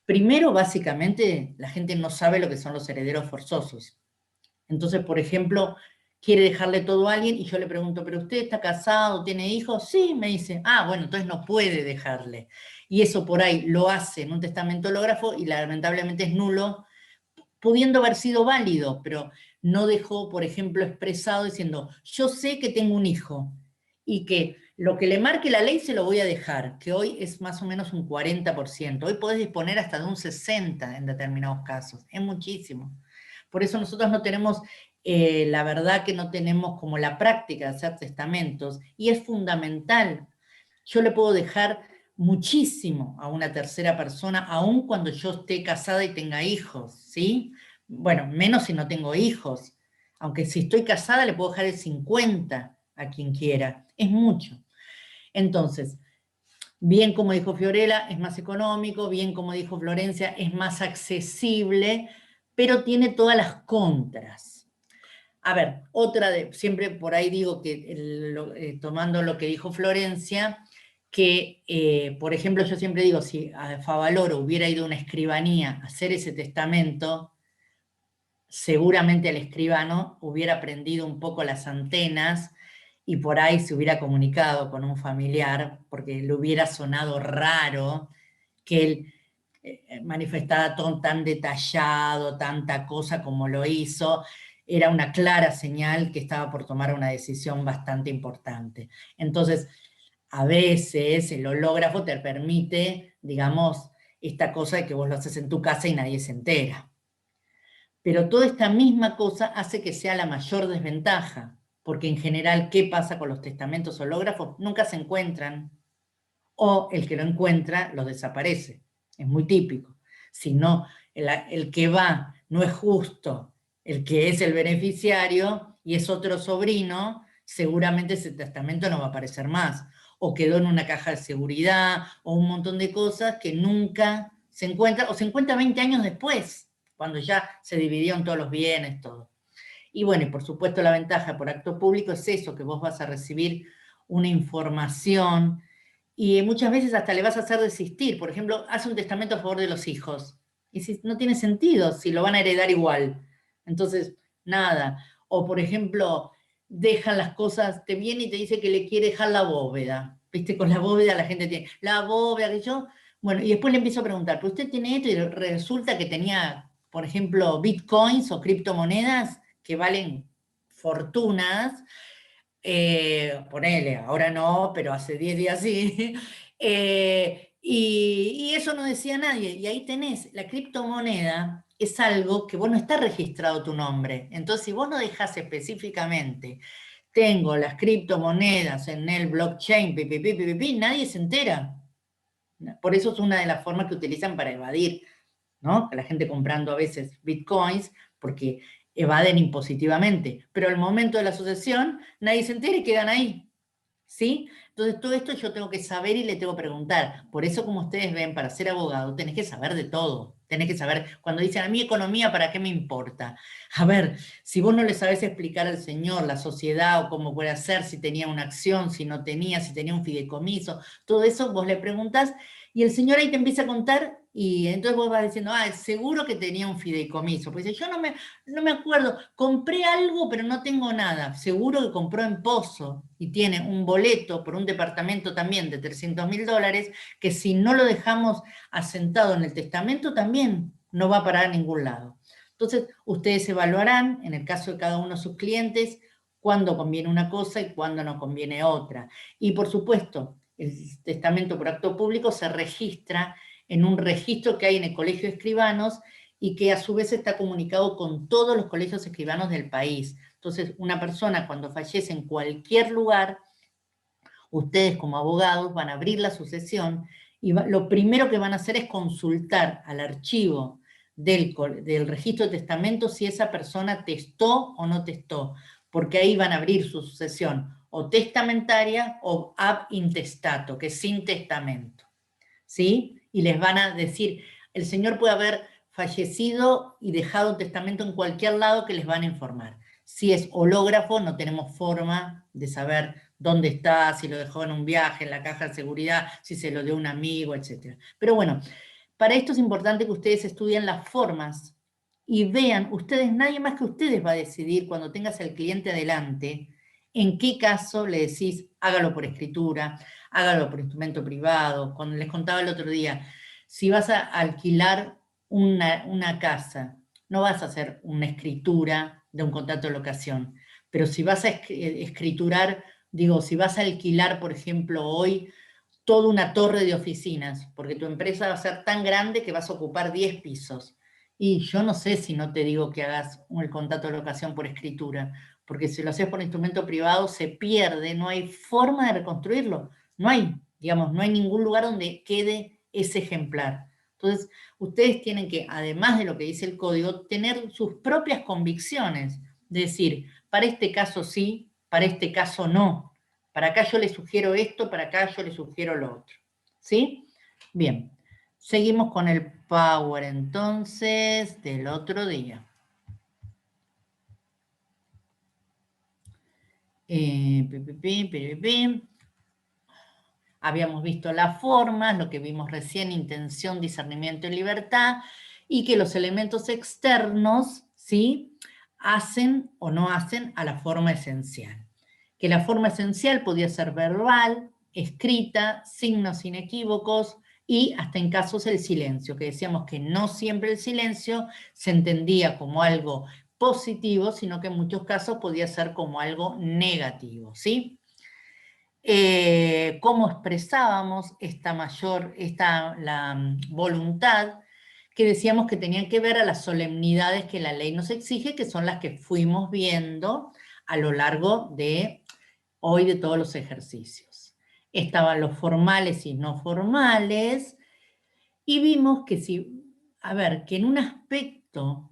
Primero, básicamente, la gente no sabe lo que son los herederos forzosos. Entonces, por ejemplo, quiere dejarle todo a alguien y yo le pregunto, ¿pero usted está casado, tiene hijos? Sí, me dice. Ah, bueno, entonces no puede dejarle. Y eso por ahí lo hace en un testamento hológrafo y lamentablemente es nulo, pudiendo haber sido válido, pero no dejó, por ejemplo, expresado diciendo, yo sé que tengo un hijo y que lo que le marque la ley se lo voy a dejar, que hoy es más o menos un 40%. Hoy podés disponer hasta de un 60% en determinados casos, es muchísimo. Por eso nosotros no tenemos, la verdad que no tenemos como la práctica de hacer testamentos, y es fundamental. Yo le puedo dejar muchísimo a una tercera persona, aun cuando yo esté casada y tenga hijos, ¿sí? Bueno, menos si no tengo hijos. Aunque si estoy casada le puedo dejar el 50% a quien quiera. Es mucho. Entonces, bien como dijo Fiorella, es más económico, bien como dijo Florencia, es más accesible, pero tiene todas las contras. A ver, siempre por ahí digo que, tomando lo que dijo Florencia, que, por ejemplo, yo siempre digo, si a Favaloro hubiera ido a una escribanía a hacer ese testamento, seguramente el escribano hubiera prendido un poco las antenas y por ahí se hubiera comunicado con un familiar, porque le hubiera sonado raro que él manifestara todo tan detallado, tanta cosa como lo hizo. Era una clara señal que estaba por tomar una decisión bastante importante. Entonces, a veces el hológrafo te permite, digamos, esta cosa de que vos lo haces en tu casa y nadie se entera. Pero toda esta misma cosa hace que sea la mayor desventaja, porque en general, ¿qué pasa con los testamentos hológrafos? Nunca se encuentran, o el que lo encuentra los desaparece. Es muy típico. Si no, el que va no es justo el que es el beneficiario y es otro sobrino, seguramente ese testamento no va a aparecer más. O quedó en una caja de seguridad, o un montón de cosas que nunca se encuentra, o se encuentra 20 años después, cuando ya se dividieron todos los bienes, todo. Y bueno, y por supuesto la ventaja por acto público es eso, que vos vas a recibir una información y muchas veces hasta le vas a hacer desistir. Por ejemplo, hace un testamento a favor de los hijos. Y si, no tiene sentido, si lo van a heredar igual. Entonces, nada. O por ejemplo, dejan las cosas, te viene y te dice que le quiere dejar la bóveda. ¿Viste? Con la bóveda la gente tiene, la bóveda que yo... Bueno, y después le empiezo a preguntar, ¿pero usted tiene esto? Y resulta que tenía, por ejemplo, bitcoins o criptomonedas que valen fortunas. Ponele, ahora no, pero hace 10 días sí. Y eso no decía nadie. Y ahí tenés, la criptomoneda es algo que vos no está registrado tu nombre. Entonces, si vos no dejás específicamente, tengo las criptomonedas en el blockchain, nadie se entera. Por eso es una de las formas que utilizan para evadir, ¿no? La gente comprando a veces bitcoins, porque evaden impositivamente, pero al momento de la sucesión nadie se entera y quedan ahí, ¿sí? Entonces todo esto yo tengo que saber y le tengo que preguntar. Por eso, como ustedes ven, para ser abogado tenés que saber de todo. Tenés que saber, cuando dicen a mí economía, ¿para qué me importa? A ver, si vos no le sabés explicar al señor la sociedad o cómo puede hacer, si tenía una acción, si no tenía, si tenía un fideicomiso, todo eso vos le preguntás y el señor ahí te empieza a contar y entonces vos vas diciendo, seguro que tenía un fideicomiso. Pues dice, yo no me acuerdo, compré algo pero no tengo nada. Seguro que compró en Pozo y tiene un boleto por un departamento también de $300.000 que si no lo dejamos asentado en el testamento también no va a parar a ningún lado. Entonces ustedes evaluarán, en el caso de cada uno de sus clientes, cuándo conviene una cosa y cuándo no conviene otra. Y por supuesto, el testamento por acto público se registra en un registro que hay en el Colegio de Escribanos y que a su vez está comunicado con todos los colegios escribanos del país. Entonces, una persona cuando fallece en cualquier lugar, ustedes como abogados van a abrir la sucesión y lo primero que van a hacer es consultar al archivo del registro de testamento si esa persona testó o no testó, porque ahí van a abrir su sucesión o testamentaria o ab intestato, que es sin testamento, ¿sí? Y les van a decir, el señor puede haber fallecido y dejado un testamento en cualquier lado que les van a informar. Si es hológrafo, no tenemos forma de saber dónde está, si lo dejó en un viaje, en la caja de seguridad, si se lo dio un amigo, etc. Pero bueno, para esto es importante que ustedes estudien las formas y vean, ustedes, nadie más que ustedes va a decidir cuando tengas al cliente adelante, en qué caso le decís, hágalo por escritura, hágalo por instrumento privado. Cuando les contaba el otro día, si vas a alquilar una casa, no vas a hacer una escritura de un contrato de locación, pero si vas a escriturar, digo, si vas a alquilar, por ejemplo, hoy, toda una torre de oficinas, porque tu empresa va a ser tan grande que vas a ocupar 10 pisos. Y yo no sé si no te digo que hagas el contrato de locación por escritura, porque si lo haces por instrumento privado se pierde, no hay forma de reconstruirlo. No hay, digamos, no hay ningún lugar donde quede ese ejemplar. Entonces, ustedes tienen que, además de lo que dice el código, tener sus propias convicciones. De decir, para este caso sí, para este caso no. Para acá yo le sugiero esto, para acá yo le sugiero lo otro. ¿Sí? Bien. Seguimos con el Power, entonces, del otro día. Habíamos visto las formas, lo que vimos recién, intención, discernimiento y libertad, y que los elementos externos, ¿sí?, hacen o no hacen a la forma esencial. que la forma esencial podía ser verbal, escrita, signos inequívocos y hasta en casos el silencio, que decíamos que no siempre el silencio se entendía como algo positivo, sino que en muchos casos podía ser como algo negativo, ¿sí? Cómo expresábamos la voluntad, que decíamos que tenían que ver a las solemnidades que la ley nos exige, que son las que fuimos viendo a lo largo de hoy de todos los ejercicios. Estaban los formales y no formales, y vimos que que en un aspecto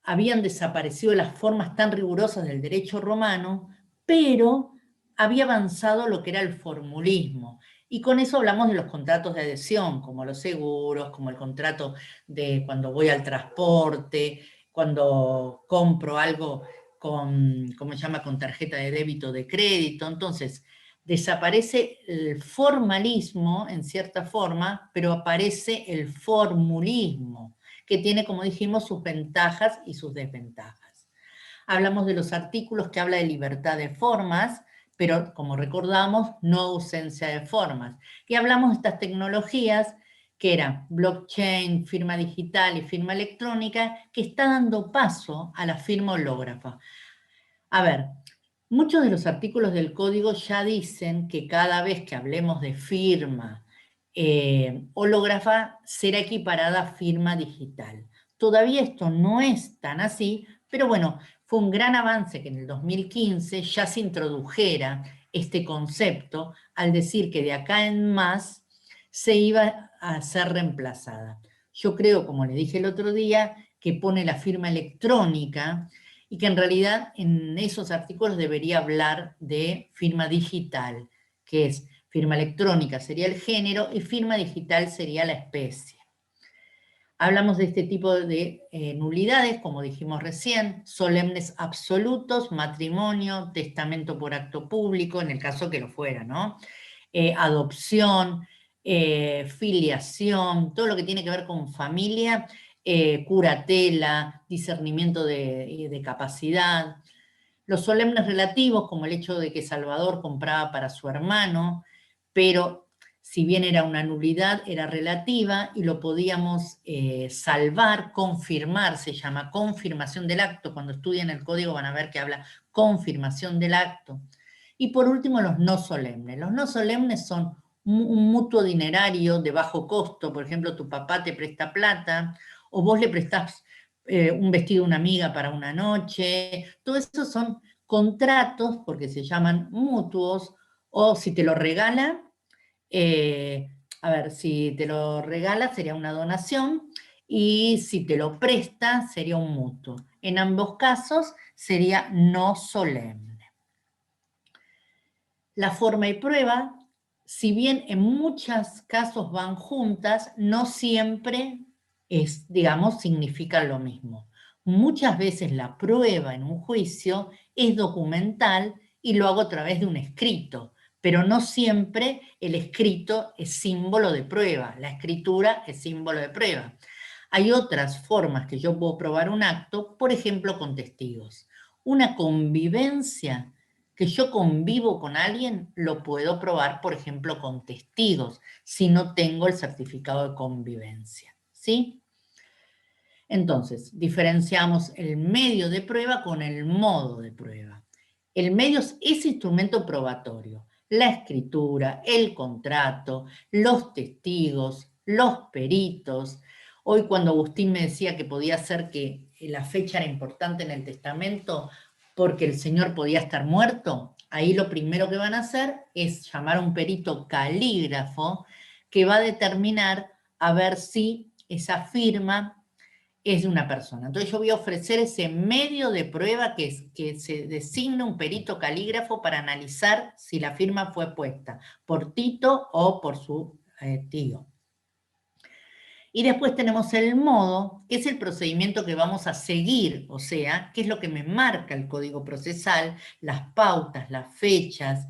habían desaparecido las formas tan rigurosas del derecho romano, pero había avanzado lo que era el formulismo. Y con eso hablamos de los contratos de adhesión, como los seguros, como el contrato de cuando voy al transporte, cuando compro algo con tarjeta de débito o de crédito. Entonces, desaparece el formalismo en cierta forma, pero aparece el formulismo, que tiene, como dijimos, sus ventajas y sus desventajas. Hablamos de los artículos que habla de libertad de formas, pero como recordamos, no ausencia de formas. Y hablamos de estas tecnologías que eran blockchain, firma digital y firma electrónica, que está dando paso a la firma hológrafa. A ver, muchos de los artículos del código ya dicen que cada vez que hablemos de firma hológrafa será equiparada a firma digital. Todavía esto no es tan así, pero bueno, fue un gran avance que en el 2015 ya se introdujera este concepto al decir que de acá en más se iba a ser reemplazada. Yo creo, como le dije el otro día, que pone la firma electrónica y que en realidad en esos artículos debería hablar de firma digital, que es firma electrónica sería el género y firma digital sería la especie. Hablamos de este tipo de nulidades, como dijimos recién, solemnes absolutos, matrimonio, testamento por acto público, en el caso que lo fuera, ¿no? Adopción, filiación, todo lo que tiene que ver con familia, curatela, discernimiento de capacidad. Los solemnes relativos, como el hecho de que Salvador compraba para su hermano, pero si bien era una nulidad, era relativa y lo podíamos salvar, confirmar, se llama confirmación del acto. Cuando estudian el código van a ver que habla confirmación del acto. Y por último, los no solemnes. Los no solemnes son un mutuo dinerario de bajo costo. Por ejemplo, tu papá te presta plata o vos le prestás un vestido a una amiga para una noche. Todo eso son contratos porque se llaman mutuos, o si te lo regala, si te lo regala sería una donación y si te lo presta sería un mutuo. En ambos casos sería no solemne. La forma y prueba, si bien en muchos casos van juntas, no siempre significan lo mismo. Muchas veces la prueba en un juicio es documental y lo hago a través de un escrito, pero no siempre el escrito es símbolo de prueba, la escritura es símbolo de prueba. Hay otras formas que yo puedo probar un acto, por ejemplo, con testigos. Una convivencia, que yo convivo con alguien, lo puedo probar, por ejemplo, con testigos, si no tengo el certificado de convivencia, ¿sí? Entonces, diferenciamos el medio de prueba con el modo de prueba. El medio es ese instrumento probatorio. La escritura, el contrato, los testigos, los peritos. Hoy cuando Agustín me decía que podía ser que la fecha era importante en el testamento porque el señor podía estar muerto, ahí lo primero que van a hacer es llamar a un perito calígrafo que va a determinar a ver si esa firma es de una persona. Entonces yo voy a ofrecer ese medio de prueba que se designa un perito calígrafo para analizar si la firma fue puesta por Tito o por su tío. Y después tenemos el modo, que es el procedimiento que vamos a seguir, o sea, que es lo que me marca el código procesal, las pautas, las fechas,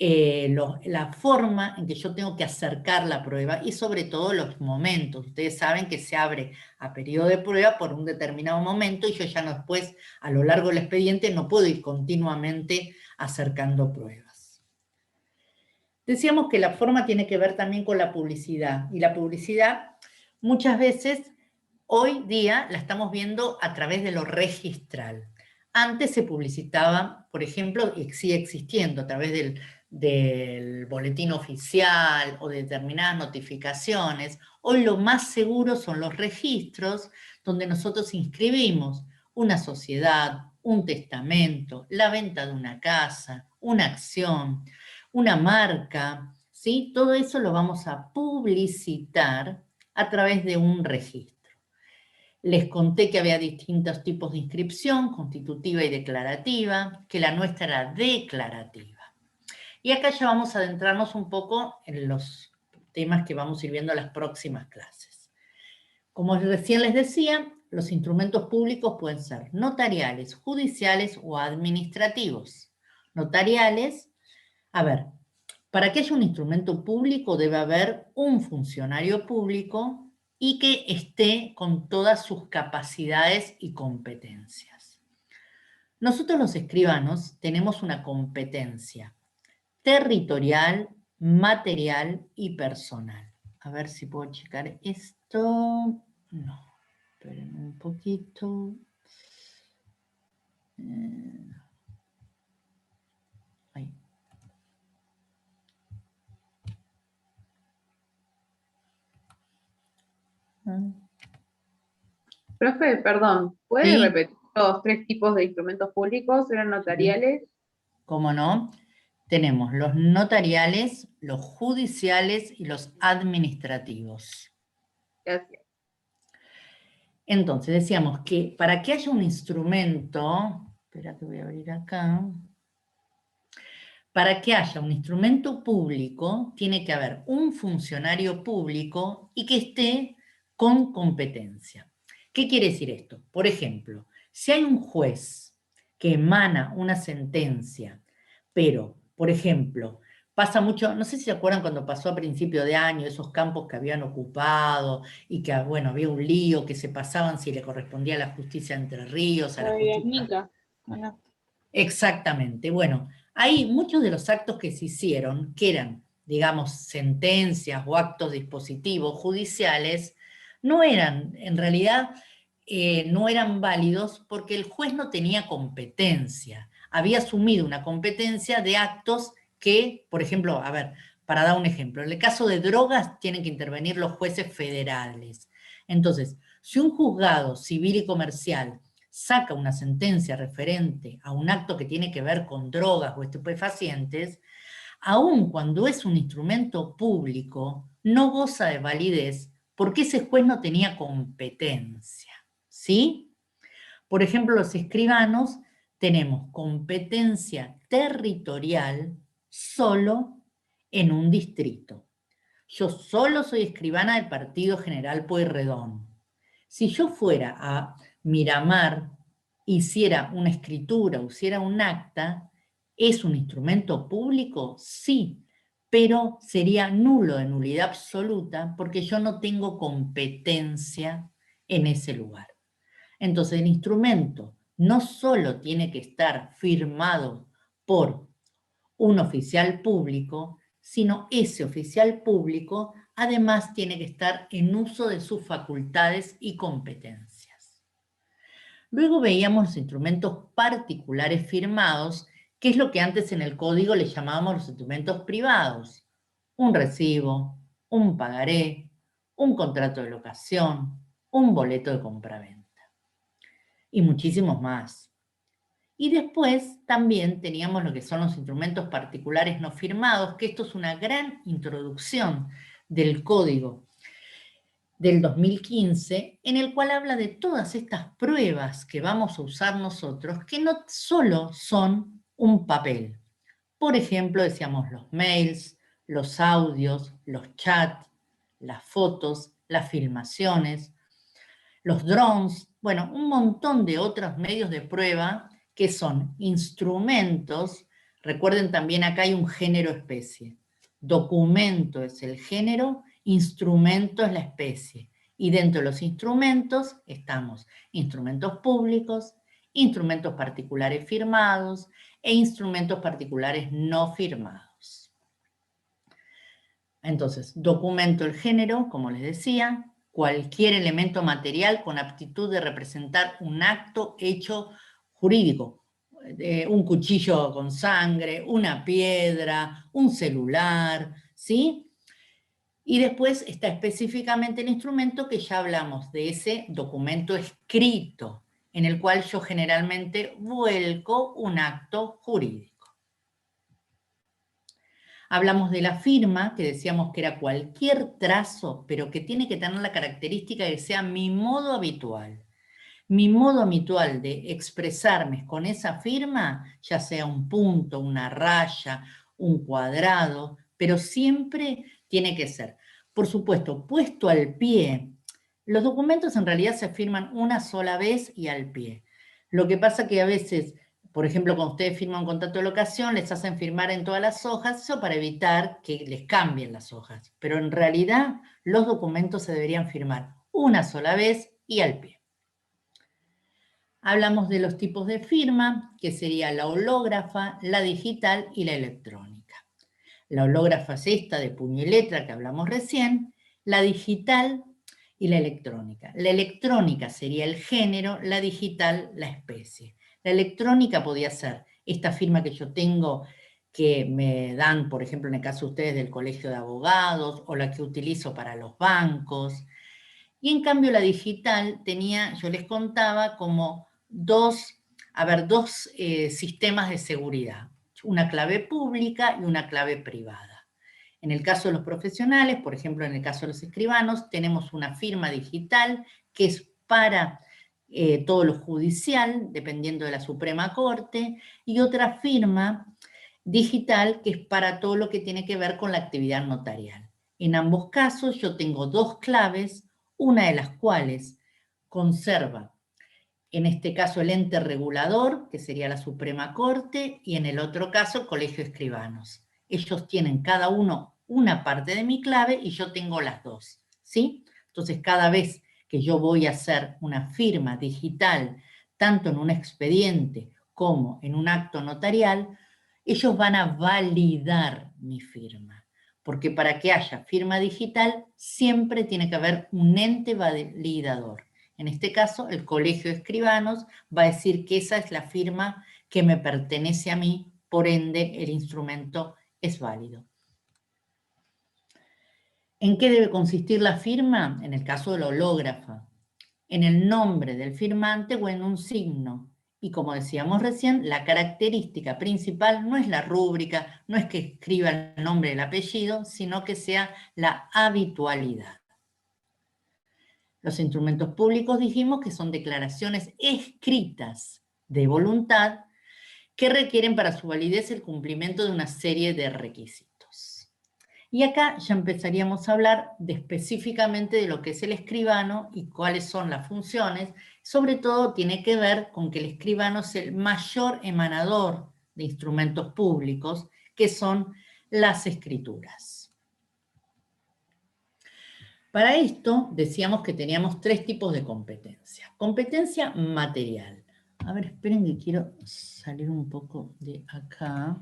la forma en que yo tengo que acercar la prueba y sobre todo los momentos. Ustedes saben que se abre a periodo de prueba por un determinado momento y yo ya no después, a lo largo del expediente, no puedo ir continuamente acercando pruebas. Decíamos que la forma tiene que ver también con la publicidad, y la publicidad muchas veces, hoy día, la estamos viendo a través de lo registral. Antes se publicitaba, por ejemplo, y sigue existiendo a través del boletín oficial o de determinadas notificaciones. Hoy lo más seguro son los registros donde nosotros inscribimos una sociedad, un testamento, la venta de una casa, una acción, una marca, ¿sí? Todo eso lo vamos a publicitar a través de un registro. Les conté que había distintos tipos de inscripción, constitutiva y declarativa, que la nuestra era declarativa. Y acá ya vamos a adentrarnos un poco en los temas que vamos a ir viendo en las próximas clases. Como recién les decía, los instrumentos públicos pueden ser notariales, judiciales o administrativos. Notariales, a ver, para que haya un instrumento público debe haber un funcionario público y que esté con todas sus capacidades y competencias. Nosotros los escribanos tenemos una competencia territorial, material y personal. A ver si puedo checar esto. No, esperen un poquito. Ahí. Profe, perdón, ¿puede Sí. repetir los 3 tipos de instrumentos públicos? ¿Eran notariales? ¿Cómo no? Tenemos los notariales, los judiciales y los administrativos. Gracias. Entonces, decíamos que para que haya un instrumento, espera que voy a abrir acá, para que haya un instrumento público, tiene que haber un funcionario público y que esté con competencia. ¿Qué quiere decir esto? Por ejemplo, si hay un juez que emana una sentencia, pero, por ejemplo, pasa mucho, no sé si se acuerdan cuando pasó a principio de año, esos campos que habían ocupado y que, bueno, había un lío, que se pasaban si le correspondía a la justicia de Entre Ríos, a la justicia... Bueno. Exactamente, bueno, hay muchos de los actos que se hicieron, que eran, digamos, sentencias o actos dispositivos judiciales, no eran, en realidad, no eran válidos porque el juez no tenía competencia, había asumido una competencia de actos que, por ejemplo, a ver, para dar un ejemplo, en el caso de drogas tienen que intervenir los jueces federales. Entonces, si un juzgado civil y comercial saca una sentencia referente a un acto que tiene que ver con drogas o estupefacientes, aun cuando es un instrumento público, no goza de validez porque ese juez no tenía competencia, ¿sí? Por ejemplo, los escribanos tenemos competencia territorial solo en un distrito. Yo solo soy escribana del Partido General Pueyrredón. Si yo fuera a Miramar, hiciera una escritura, hiciera un acta, ¿es un instrumento público? Sí, pero sería nulo, de nulidad absoluta, porque yo no tengo competencia en ese lugar. Entonces el instrumento no solo tiene que estar firmado por un oficial público, sino ese oficial público además tiene que estar en uso de sus facultades y competencias. Luego veíamos los instrumentos particulares firmados, que es lo que antes en el código le llamábamos los instrumentos privados. Un recibo, un pagaré, un contrato de locación, un boleto de compraventa. Y muchísimos más. Y después también teníamos lo que son los instrumentos particulares no firmados, que esto es una gran introducción del código del 2015, en el cual habla de todas estas pruebas que vamos a usar nosotros, que no solo son un papel. Por ejemplo, decíamos los mails, los audios, los chats, las fotos, las filmaciones, los drones, bueno, un montón de otros medios de prueba que son instrumentos Recuerden también acá hay un género-especie. Documento es el género, instrumento es la especie. Y dentro de los instrumentos estamos instrumentos públicos, instrumentos particulares firmados e instrumentos particulares no firmados. Entonces, documento el género, como les decía, cualquier elemento material con aptitud de representar un acto hecho jurídico. Un cuchillo con sangre, una piedra, un celular, ¿sí? Y después está específicamente el instrumento que ya hablamos de ese documento escrito, en el cual yo generalmente vuelco un acto jurídico. Hablamos de la firma, que decíamos que era cualquier trazo, pero que tiene que tener la característica de que sea mi modo habitual. Mi modo habitual de expresarme con esa firma, ya sea un punto, una raya, un cuadrado, pero siempre tiene que ser, por supuesto, puesto al pie. Los documentos en realidad se firman una sola vez y al pie. Lo que pasa que a veces, por ejemplo, cuando ustedes firman un contrato de locación, les hacen firmar en todas las hojas, eso para evitar que les cambien las hojas. Pero en realidad los documentos se deberían firmar una sola vez y al pie. Hablamos de los tipos de firma, que sería la hológrafa, la digital y la electrónica. La hológrafa es esta de puño y letra que hablamos recién, la digital y la electrónica. La electrónica sería el género, la digital la especie. La electrónica podía ser esta firma que yo tengo que me dan, por ejemplo, en el caso de ustedes del Colegio de Abogados, o la que utilizo para los bancos. Y en cambio la digital tenía, yo les contaba, como dos sistemas de seguridad. Una clave pública y una clave privada. En el caso de los profesionales, por ejemplo, en el caso de los escribanos, tenemos una firma digital que es para todo lo judicial, dependiendo de la Suprema Corte, y otra firma digital que es para todo lo que tiene que ver con la actividad notarial. En ambos casos yo tengo dos claves, una de las cuales conserva, en este caso, el ente regulador, que sería la Suprema Corte, y en el otro caso, el Colegio de Escribanos. Ellos tienen cada uno una parte de mi clave y yo tengo las dos, ¿sí? Entonces, cada vez que yo voy a hacer una firma digital, tanto en un expediente como en un acto notarial, ellos van a validar mi firma. Porque para que haya firma digital, siempre tiene que haber un ente validador. En este caso, el Colegio de Escribanos va a decir que esa es la firma que me pertenece a mí, por ende, el instrumento es válido. ¿En qué debe consistir la firma? En el caso de la hológrafa, en el nombre del firmante o en un signo. Y como decíamos recién, la característica principal no es la rúbrica, no es que escriba el nombre y el apellido, sino que sea la habitualidad. Los instrumentos públicos dijimos que son declaraciones escritas de voluntad que requieren para su validez el cumplimiento de una serie de requisitos. Y acá ya empezaríamos a hablar específicamente de lo que es el escribano y cuáles son las funciones. Sobre todo tiene que ver con que el escribano es el mayor emanador de instrumentos públicos, que son las escrituras. Para esto decíamos que teníamos tres tipos de competencia. Competencia material. A ver, esperen que quiero salir un poco de acá.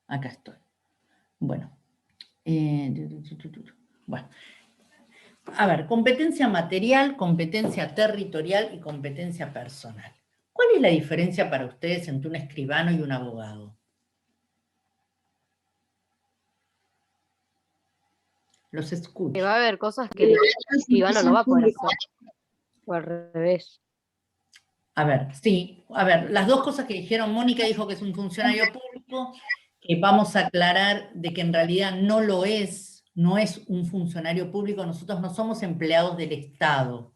Acá estoy. Bueno. A ver, competencia material, competencia territorial y competencia personal. ¿Cuál es la diferencia para ustedes entre un escribano y un abogado? Los escucho. Que va a haber cosas que el escribano no va a poder hacer. O al revés. A ver, sí. A ver, las dos cosas que dijeron, Mónica dijo que es un funcionario público, que vamos a aclarar de que en realidad no lo es, no es un funcionario público, nosotros no somos empleados del Estado.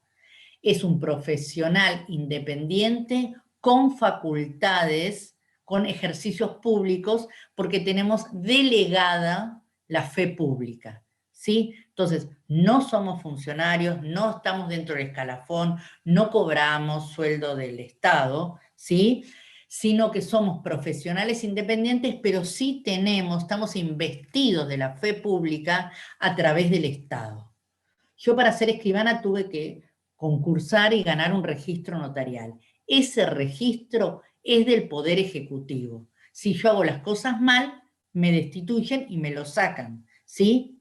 Es un profesional independiente con facultades, con ejercicios públicos, porque tenemos delegada la fe pública. ¿sí? Entonces, no somos funcionarios, no estamos dentro del escalafón, no cobramos sueldo del Estado, ¿sí? Sino que somos profesionales independientes, pero sí estamos investidos de la fe pública a través del Estado. Yo para ser escribana tuve que concursar y ganar un registro notarial. Ese registro es del Poder Ejecutivo. Si yo hago las cosas mal, me destituyen y me lo sacan, ¿sí?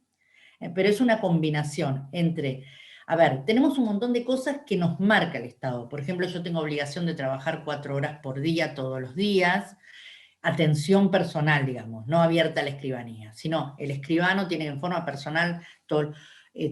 Pero es una combinación entre... A ver, tenemos un montón de cosas que nos marca el Estado. Por ejemplo, yo tengo obligación de trabajar 4 horas por día todos los días, atención personal, digamos, no abierta a la escribanía, sino el escribano tiene en forma personal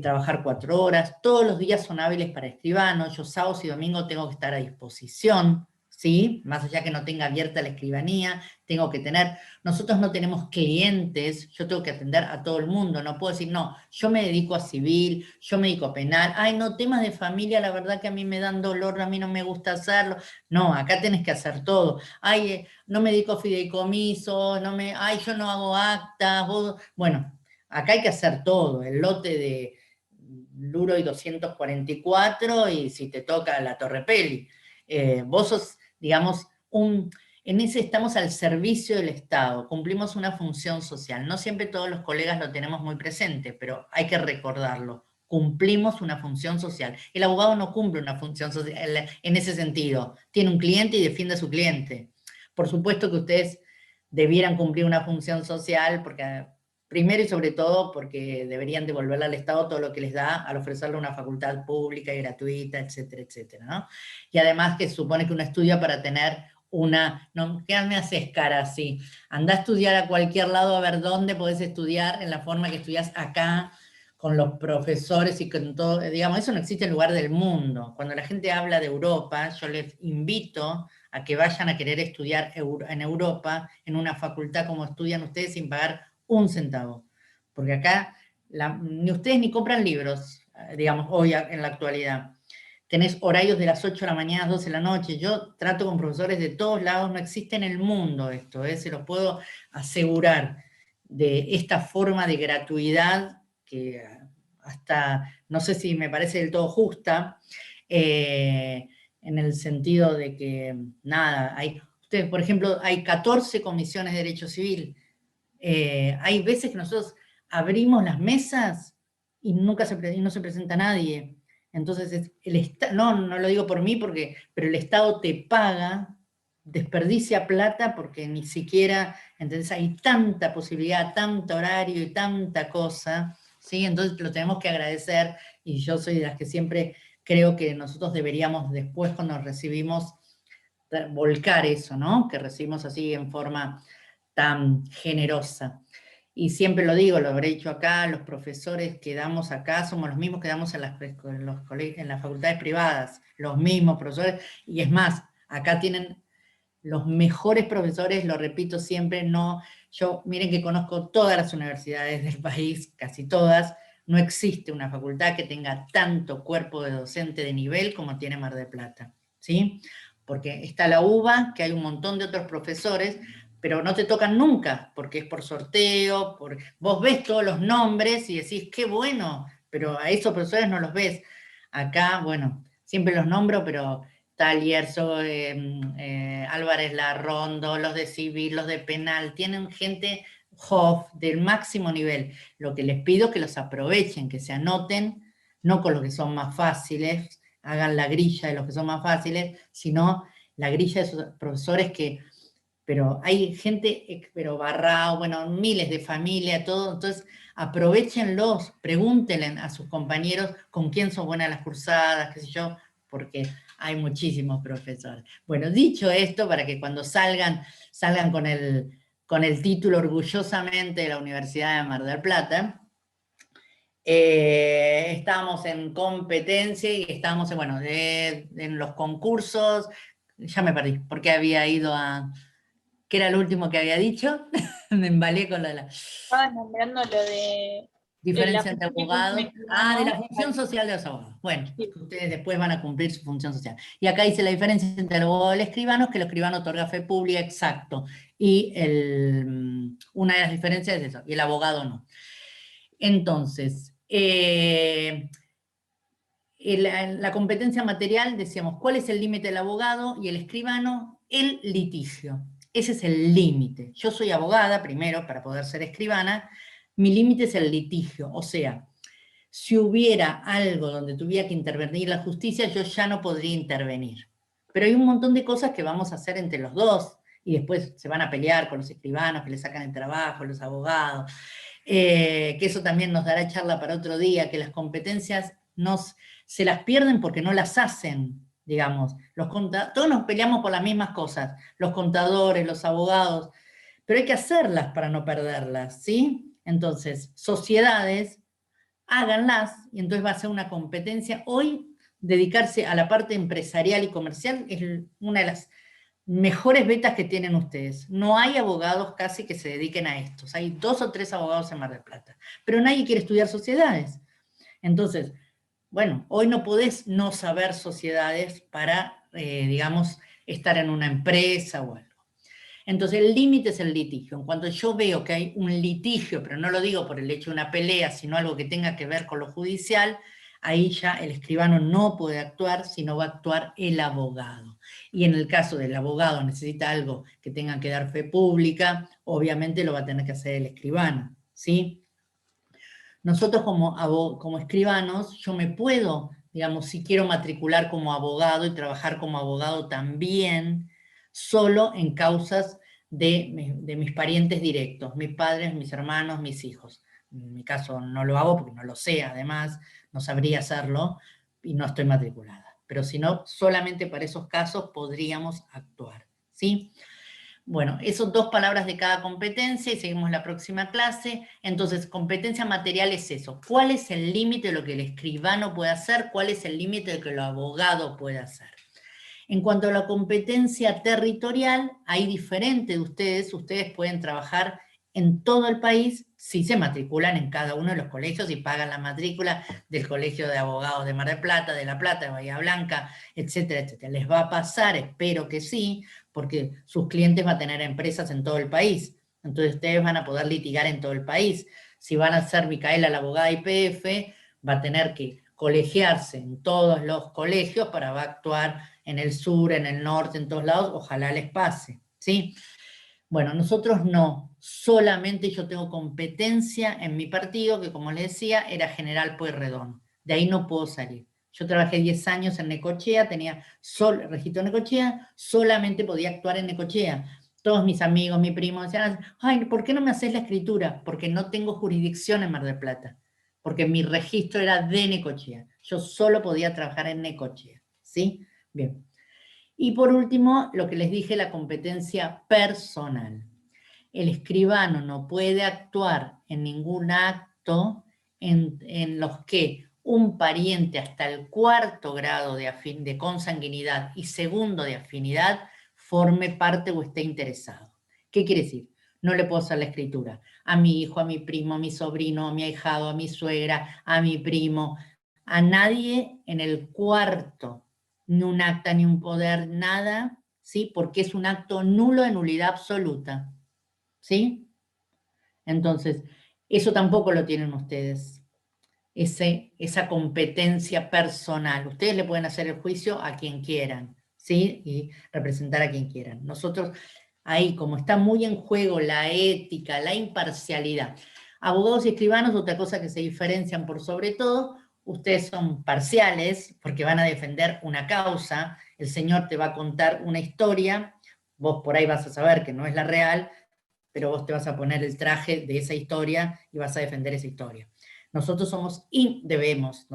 trabajar 4 horas, todos los días son hábiles para escribanos, yo sábados y domingos tengo que estar a disposición, ¿sí? Más allá que no tenga abierta la escribanía, tengo que tener, nosotros no tenemos clientes, yo tengo que atender a todo el mundo, no puedo decir, no, yo me dedico a civil, yo me dedico a penal, ay, no, temas de familia, la verdad que a mí me dan dolor, a mí no me gusta hacerlo, no, acá tenés que hacer todo, ay, no me dedico a fideicomiso, ay, yo no hago actas, bueno, acá hay que hacer todo, el lote de Luro y 244 y si te toca la Torre Peli. Vos sos, digamos, en ese estamos al servicio del Estado, cumplimos una función social. No siempre todos los colegas lo tenemos muy presente, pero hay que recordarlo. Cumplimos una función social. El abogado no cumple una función social en ese sentido. Tiene un cliente y defiende a su cliente. Por supuesto que ustedes debieran cumplir una función social, porque primero y sobre todo porque deberían devolverle al Estado todo lo que les da al ofrecerle una facultad pública y gratuita, etcétera, etcétera, ¿no? Y además que supone que uno estudia para tener no, ¿qué me haces cara así? Anda a estudiar a cualquier lado a ver dónde podés estudiar en la forma que estudias acá, con los profesores y con todo, digamos, eso no existe en lugar del mundo. Cuando la gente habla de Europa, yo les invito a que vayan a querer estudiar en Europa, en una facultad como estudian ustedes sin pagar un centavo. Porque acá ni ustedes ni compran libros, digamos, hoy en la actualidad. Tenés horarios de las 8 de la mañana a las 12 de la noche. Yo trato con profesores de todos lados, no existe en el mundo esto, se los puedo asegurar, de esta forma de gratuidad que hasta, no sé si me parece del todo justa, en el sentido de que, nada, ustedes, por ejemplo, hay 14 comisiones de derecho civil. Hay veces que nosotros abrimos las mesas y no se presenta nadie. Entonces, no lo digo por mí, pero el Estado te paga, desperdicia plata porque ni siquiera, ¿entendés? Hay tanta posibilidad, tanto horario y tanta cosa, ¿sí? Entonces lo tenemos que agradecer y yo soy de las que siempre creo que nosotros deberíamos después cuando recibimos volcar eso, ¿no? Que recibimos así en forma tan generosa. Y siempre lo digo, lo habré dicho acá, los profesores que damos acá somos los mismos que damos en las facultades privadas, los mismos profesores, y es más, acá tienen los mejores profesores, lo repito siempre, miren que conozco todas las universidades del país, casi todas, no existe una facultad que tenga tanto cuerpo de docente de nivel como tiene Mar del Plata, ¿sí? Porque está la UBA, que hay un montón de otros profesores, pero no te tocan nunca, porque es por sorteo, vos ves todos los nombres y decís, qué bueno, pero a esos profesores no los ves. Acá, bueno, siempre los nombro, pero Talierzo, Álvarez Larrondo, los de civil, los de penal, tienen gente del máximo nivel. Lo que les pido es que los aprovechen, que se anoten, no con los que son más fáciles, hagan la grilla de los que son más fáciles, sino la grilla de esos profesores pero hay gente, pero Barrao, bueno, miles de familias, todo, entonces aprovechenlos, pregúntenle a sus compañeros con quién son buenas las cursadas, qué sé yo, porque hay muchísimos profesores. Bueno, dicho esto, para que cuando salgan con el título orgullosamente de la Universidad de Mar del Plata, estábamos en competencia y estábamos en los concursos, ya me perdí, porque había ido ¿qué era lo último que había dicho? Me embalé con lo de la... Estabas nombrando lo de... Diferencia entre abogados. De la función social de los abogados. Bueno, sí. Ustedes después van a cumplir su función social. Y acá dice la diferencia entre el abogado y el escribano, que el escribano otorga fe pública, exacto. Y una de las diferencias es eso, y el abogado no. Entonces, la competencia material, decíamos, ¿cuál es el límite del abogado y el escribano? El litigio. Ese es el límite. Yo soy abogada, primero, para poder ser escribana. Mi límite es el litigio. O sea, si hubiera algo donde tuviera que intervenir la justicia, yo ya no podría intervenir. Pero hay un montón de cosas que vamos a hacer entre los dos, y después se van a pelear con los escribanos que le sacan el trabajo, los abogados, que eso también nos dará charla para otro día, que las competencias se las pierden porque no las hacen, digamos. Todos nos peleamos por las mismas cosas, los contadores, los abogados, pero hay que hacerlas para no perderlas, ¿sí? Entonces, sociedades, háganlas, y entonces va a ser una competencia. Hoy, dedicarse a la parte empresarial y comercial es una de las mejores betas que tienen ustedes. No hay abogados casi que se dediquen a esto. Hay 2 o 3 abogados en Mar del Plata, pero nadie quiere estudiar sociedades. Entonces, bueno, hoy no podés no saber sociedades para, digamos, estar en una empresa o algo. Entonces, el límite es el litigio. En cuanto yo veo que hay un litigio, pero no lo digo por el hecho de una pelea, sino algo que tenga que ver con lo judicial, ahí ya el escribano no puede actuar, sino va a actuar el abogado. Y en el caso del abogado necesita algo que tenga que dar fe pública, obviamente lo va a tener que hacer el escribano, ¿sí? Nosotros como escribanos, yo me puedo, digamos, si quiero matricular como abogado y trabajar como abogado también, solo en causas de mis parientes directos, mis padres, mis hermanos, mis hijos. En mi caso no lo hago porque no lo sé, además, no sabría hacerlo y no estoy matriculada. Pero si no, solamente para esos casos podríamos actuar, ¿sí? Bueno, esos 2 palabras de cada competencia y seguimos la próxima clase. Entonces, competencia material es eso. ¿Cuál es el límite de lo que el escribano puede hacer? ¿Cuál es el límite de lo que el abogado puede hacer? En cuanto a la competencia territorial, hay diferente de ustedes pueden trabajar en todo el país si se matriculan en cada uno de los colegios y pagan la matrícula del Colegio de Abogados de Mar del Plata, de La Plata, de Bahía Blanca, etcétera, etcétera. Les va a pasar, espero que sí, porque sus clientes van a tener empresas en todo el país. Entonces ustedes van a poder litigar en todo el país. Si van a ser Micaela, la abogada IPF, va a tener que colegiarse en todos los colegios para va a actuar en el sur, en el norte, en todos lados, ojalá les pase, ¿sí? Bueno, nosotros no, solamente yo tengo competencia en mi partido, que como les decía, era General Pueyrredón, de ahí no puedo salir. Yo trabajé 10 años en Necochea, tenía registro en Necochea, solamente podía actuar en Necochea. Todos mis amigos, mi primo decían, ay, ¿por qué no me haces la escritura? Porque no tengo jurisdicción en Mar del Plata, porque mi registro era de Necochea. Yo solo podía trabajar en Necochea, ¿sí? Bien. Y por último, lo que les dije, la competencia personal. El escribano no puede actuar en ningún acto en los que un pariente hasta el 4º grado de consanguinidad y 2º de afinidad forme parte o esté interesado. ¿Qué quiere decir? No le puedo hacer la escritura a mi hijo, a mi primo, a mi sobrino, a mi ahijado, a mi suegra, a mi primo, a nadie en el 4º, ni un acta, ni un poder, nada, ¿sí? Porque es un acto nulo de nulidad absoluta, ¿sí? Entonces, eso tampoco lo tienen ustedes, esa competencia personal. Ustedes le pueden hacer el juicio a quien quieran, ¿sí? Y representar a quien quieran. Nosotros, ahí, como está muy en juego la ética, la imparcialidad, abogados y escribanos, otra cosa que se diferencian por sobre todo, ustedes son parciales porque van a defender una causa, el señor te va a contar una historia, vos por ahí vas a saber que no es la real, pero vos te vas a poner el traje de esa historia y vas a defender esa historia. Nosotros deberíamos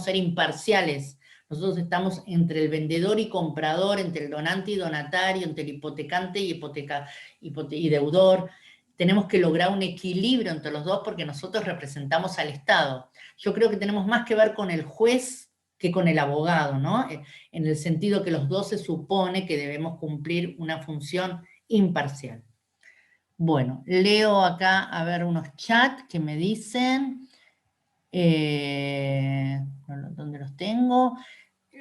ser imparciales. Nosotros estamos entre el vendedor y comprador, entre el donante y donatario, entre el hipotecante y deudor. Tenemos que lograr un equilibrio entre los dos porque nosotros representamos al Estado. Yo creo que tenemos más que ver con el juez que con el abogado, ¿no? En el sentido que los dos se supone que debemos cumplir una función imparcial. Bueno, leo acá, a ver, unos chats que me dicen, ¿dónde los tengo?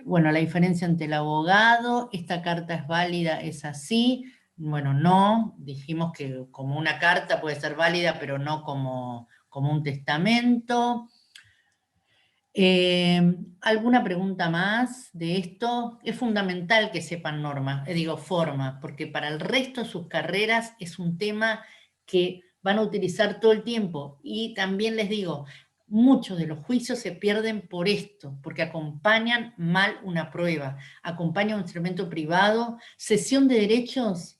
Bueno, la diferencia entre el abogado, esta carta es válida, es así, Bueno, no, dijimos que como una carta puede ser válida, pero no como un testamento. ¿Alguna pregunta más de esto? Es fundamental que sepan normas, forma, porque para el resto de sus carreras es un tema que van a utilizar todo el tiempo. Y también les digo, muchos de los juicios se pierden por esto, porque acompañan mal una prueba, acompañan un instrumento privado, cesión de derechos,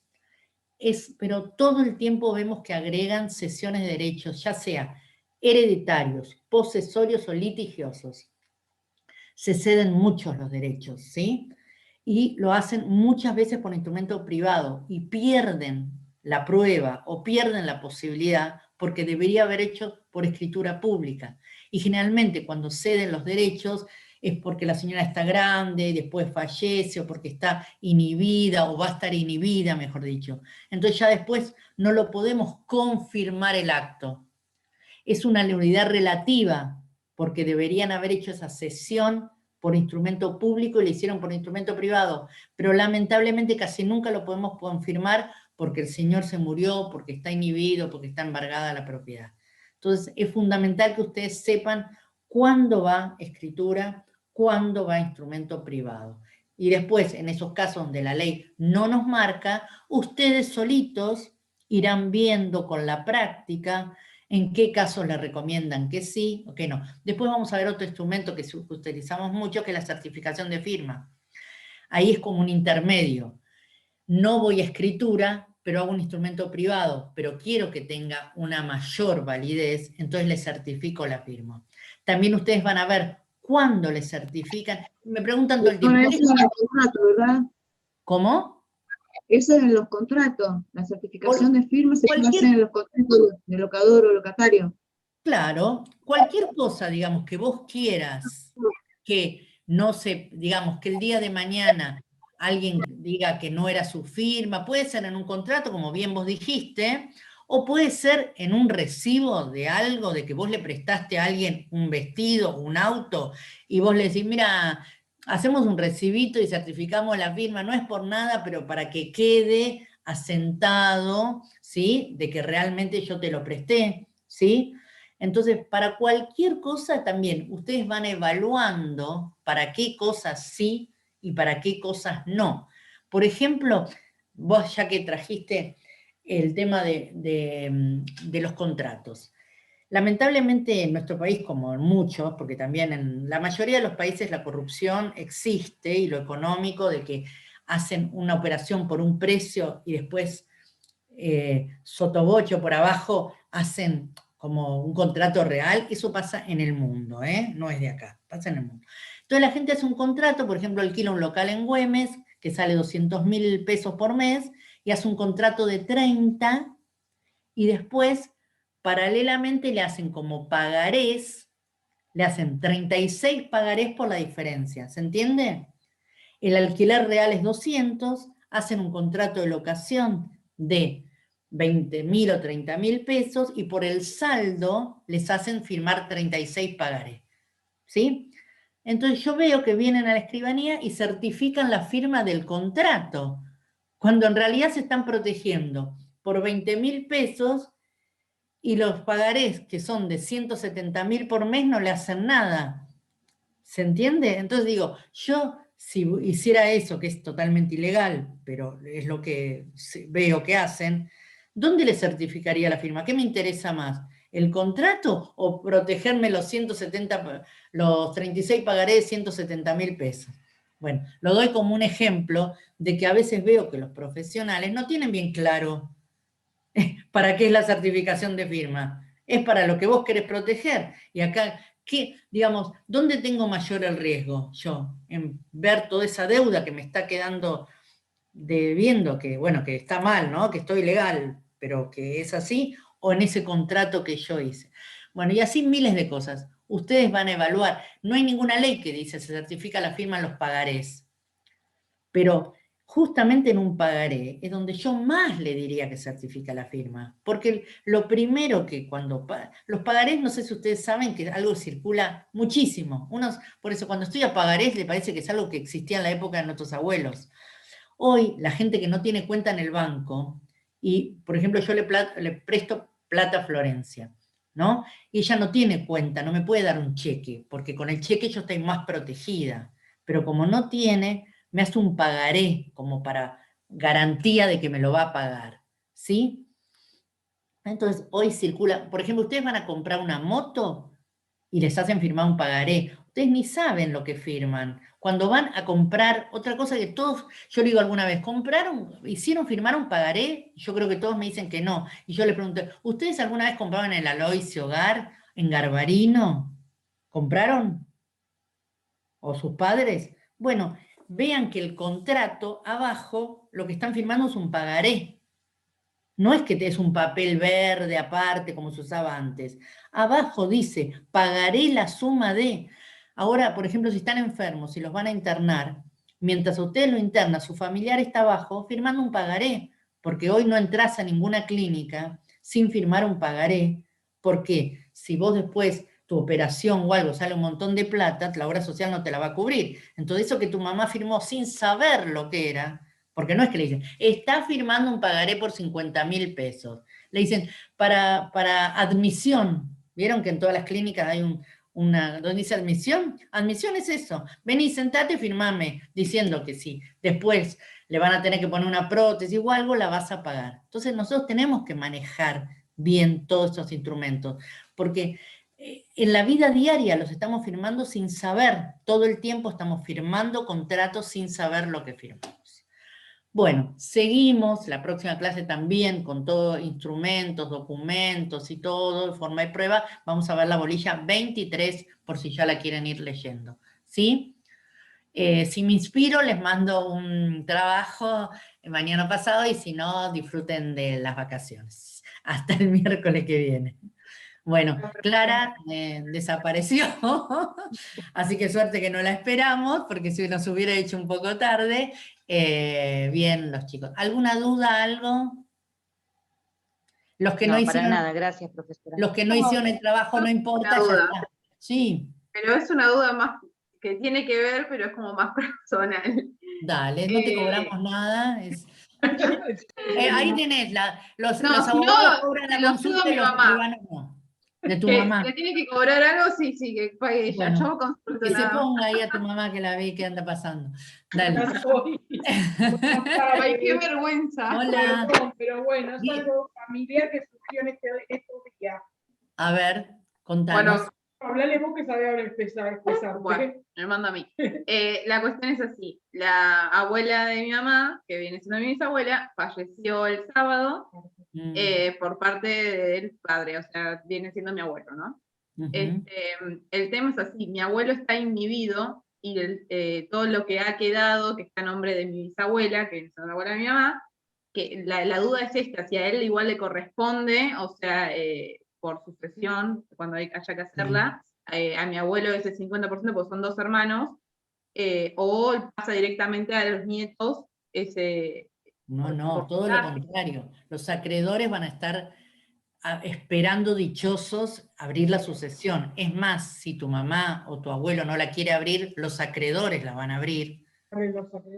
pero todo el tiempo vemos que agregan cesiones de derechos, ya sea hereditarios, posesorios o litigiosos. Se ceden muchos los derechos, ¿sí? Y lo hacen muchas veces por instrumento privado y pierden la prueba o pierden la posibilidad porque debería haber hecho por escritura pública. Y generalmente cuando ceden los derechos es porque la señora está grande, después fallece, o porque está inhibida, o va a estar inhibida, mejor dicho. Entonces ya después no lo podemos confirmar el acto. Es una nulidad relativa, porque deberían haber hecho esa cesión por instrumento público y lo hicieron por instrumento privado, pero lamentablemente casi nunca lo podemos confirmar porque el señor se murió, porque está inhibido, porque está embargada la propiedad. Entonces es fundamental que ustedes sepan cuándo va escritura, cuándo va instrumento privado. Y después, en esos casos donde la ley no nos marca, ustedes solitos irán viendo con la práctica en qué casos le recomiendan que sí o que no. Después vamos a ver otro instrumento que utilizamos mucho, que es la certificación de firma. Ahí es como un intermedio. No voy a escritura, pero hago un instrumento privado, pero quiero que tenga una mayor validez, entonces le certifico la firma. También ustedes van a ver cuándo le certifican. Me preguntan todo el tiempo. Bueno, eso es en el contrato, ¿verdad? ¿Cómo? Eso es en los contratos. La certificación de firma se puede hacer en los contratos de locador o locatario. Claro, cualquier cosa, digamos, que vos quieras que no se, digamos, que el día de mañana alguien diga que no era su firma, puede ser en un contrato, como bien vos dijiste, o puede ser en un recibo de algo, de que vos le prestaste a alguien un vestido, un auto, y vos le decís, mira, hacemos un recibito y certificamos la firma, no es por nada, pero para que quede asentado, ¿sí? De que realmente yo te lo presté, ¿sí? Entonces, para cualquier cosa también, ustedes van evaluando para qué cosas sí y para qué cosas no. Por ejemplo, vos ya que trajiste el tema de los contratos. Lamentablemente en nuestro país, como en muchos, porque también en la mayoría de los países la corrupción existe y lo económico de que hacen una operación por un precio y después sotobocho por abajo hacen como un contrato real, eso pasa en el mundo, no es de acá, pasa en el mundo. Entonces la gente hace un contrato, por ejemplo, alquila un local en Güemes, que sale 200.000 pesos por mes, y hace un contrato de 30, y después, paralelamente, le hacen como pagarés, le hacen 36 pagarés por la diferencia, ¿se entiende? El alquiler real es 200, hacen un contrato de locación de 20.000 o 30.000 pesos y por el saldo les hacen firmar 36 pagarés, ¿sí? Entonces yo veo que vienen a la escribanía y certifican la firma del contrato, cuando en realidad se están protegiendo por 20.000 pesos y los pagarés que son de 170.000 por mes no le hacen nada, ¿se entiende? Entonces digo, yo si hiciera eso, que es totalmente ilegal, pero es lo que veo que hacen, ¿dónde le certificaría la firma? ¿Qué me interesa más? ¿El contrato o protegerme los 36 pagaré de 170.000 pesos? Bueno, lo doy como un ejemplo de que a veces veo que los profesionales no tienen bien claro para qué es la certificación de firma. Es para lo que vos querés proteger. Y acá, digamos, ¿dónde tengo mayor el riesgo yo? En ver toda esa deuda que me está quedando debiendo, que bueno, que está mal, ¿no? Que estoy legal, pero que es así, o en ese contrato que yo hice. Bueno, y así miles de cosas. Ustedes van a evaluar. No hay ninguna ley que dice se certifica la firma en los pagarés. Pero justamente en un pagaré es donde yo más le diría que certifica la firma. Porque lo primero que los pagarés, no sé si ustedes saben que algo circula muchísimo. Por eso cuando estoy a pagarés le parece que es algo que existía en la época de nuestros abuelos. Hoy, la gente que no tiene cuenta en el banco, y por ejemplo yo le presto plata a Florencia, ¿no? Y ella no tiene cuenta, no me puede dar un cheque, porque con el cheque yo estoy más protegida. Pero como no tiene, me hace un pagaré, como para garantía de que me lo va a pagar, ¿sí? Entonces, hoy circula, por ejemplo, ustedes van a comprar una moto y les hacen firmar un pagaré. Ustedes ni saben lo que firman. Cuando van a comprar, otra cosa que todos, yo le digo alguna vez, hicieron firmar un pagaré? Yo creo que todos me dicen que no. Y yo les pregunto, ¿ustedes alguna vez compraron en el Alois Hogar, en Garbarino? ¿Compraron? ¿O sus padres? Bueno, vean que el contrato, abajo, lo que están firmando es un pagaré. No es que es un papel verde aparte como se usaba antes. Abajo dice, pagaré la suma de... Ahora, por ejemplo, si están enfermos y los van a internar, mientras usted lo interna, su familiar está abajo firmando un pagaré, porque hoy no entras a ninguna clínica sin firmar un pagaré, porque si vos después tu operación o algo sale un montón de plata, la obra social no te la va a cubrir. Entonces eso que tu mamá firmó sin saber lo que era, porque no es que le dicen, está firmando un pagaré por 50.000 pesos. Le dicen, para admisión. ¿Vieron que en todas las clínicas hay donde dice admisión? Admisión es eso. Vení, sentate y firmame, diciendo que sí. Después le van a tener que poner una prótesis o algo, la vas a pagar. Entonces nosotros tenemos que manejar bien todos estos instrumentos, porque en la vida diaria los estamos firmando sin saber. Todo el tiempo estamos firmando contratos sin saber lo que firmamos. Bueno, seguimos, la próxima clase también con todos instrumentos, documentos y todo, en forma de prueba. Vamos a ver la bolilla 23 por si ya la quieren ir leyendo, ¿sí? Si me inspiro, les mando un trabajo mañana pasado y si no, disfruten de las vacaciones. Hasta el miércoles que viene. Bueno, Clara desapareció, así que suerte que no la esperamos, porque si nos hubiera hecho un poco tarde. Bien, los chicos. ¿Alguna duda, algo? Los que no hicieron, para nada, gracias, profesora. Los que no hicieron el trabajo no importa, ya está. Sí. Pero es una duda más que tiene que ver, pero es como más personal. Dale, no te cobramos nada. Ahí tenés, los abogados cobran la consulta y los privados no. De tu mamá. ¿Le tiene que cobrar algo? Sí, que pague ella. Bueno, yo consulto que nada. se ponga ahí a tu mamá que la vi que anda pasando. Dale. Ay, qué vergüenza. Hola. Perdón, pero bueno, es algo familiar que surgió en estos días. A ver, contanos. Bueno, hablale vos que sabés ahora expresar. Bueno, me manda a mí. La cuestión es así. La abuela de mi mamá, que viene siendo mi bisabuela, falleció el sábado por parte del padre, o sea, viene siendo mi abuelo, ¿no? El tema es así, mi abuelo está inhibido y todo lo que ha quedado, que está a nombre de mi bisabuela, que es la abuela de mi mamá, que la duda es esta, si a él igual le corresponde, o sea, por sucesión, cuando haya que hacerla, a mi abuelo ese 50%, porque son 2 hermanos, o pasa directamente a los nietos ese... No, todo lo contrario. Los acreedores van a estar esperando dichosos abrir la sucesión. Es más, si tu mamá o tu abuelo no la quiere abrir, los acreedores la van a abrir,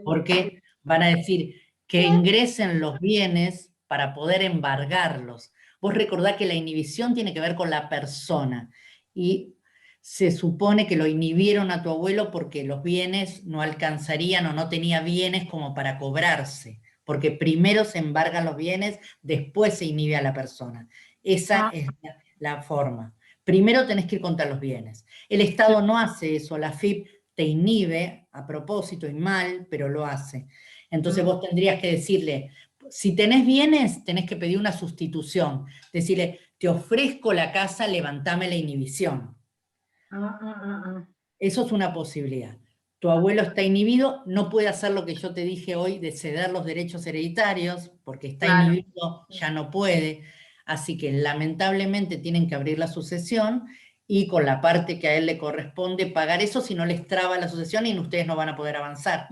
porque van a decir que ingresen los bienes para poder embargarlos. Vos recordá que la inhibición tiene que ver con la persona, y se supone que lo inhibieron a tu abuelo porque los bienes no alcanzarían o no tenía bienes como para cobrarse, porque primero se embargan los bienes, después se inhibe a la persona. Esa es la forma. Primero tenés que ir contra los bienes. El Estado no hace eso, la AFIP te inhibe a propósito y mal, pero lo hace. Entonces vos tendrías que decirle, si tenés bienes, tenés que pedir una sustitución. Decirle, te ofrezco la casa, levantame la inhibición. Eso es una posibilidad. Tu abuelo está inhibido, no puede hacer lo que yo te dije hoy de ceder los derechos hereditarios, porque está inhibido, ya no puede. Así que lamentablemente tienen que abrir la sucesión y con la parte que a él le corresponde pagar eso, si no les traba la sucesión y ustedes no van a poder avanzar.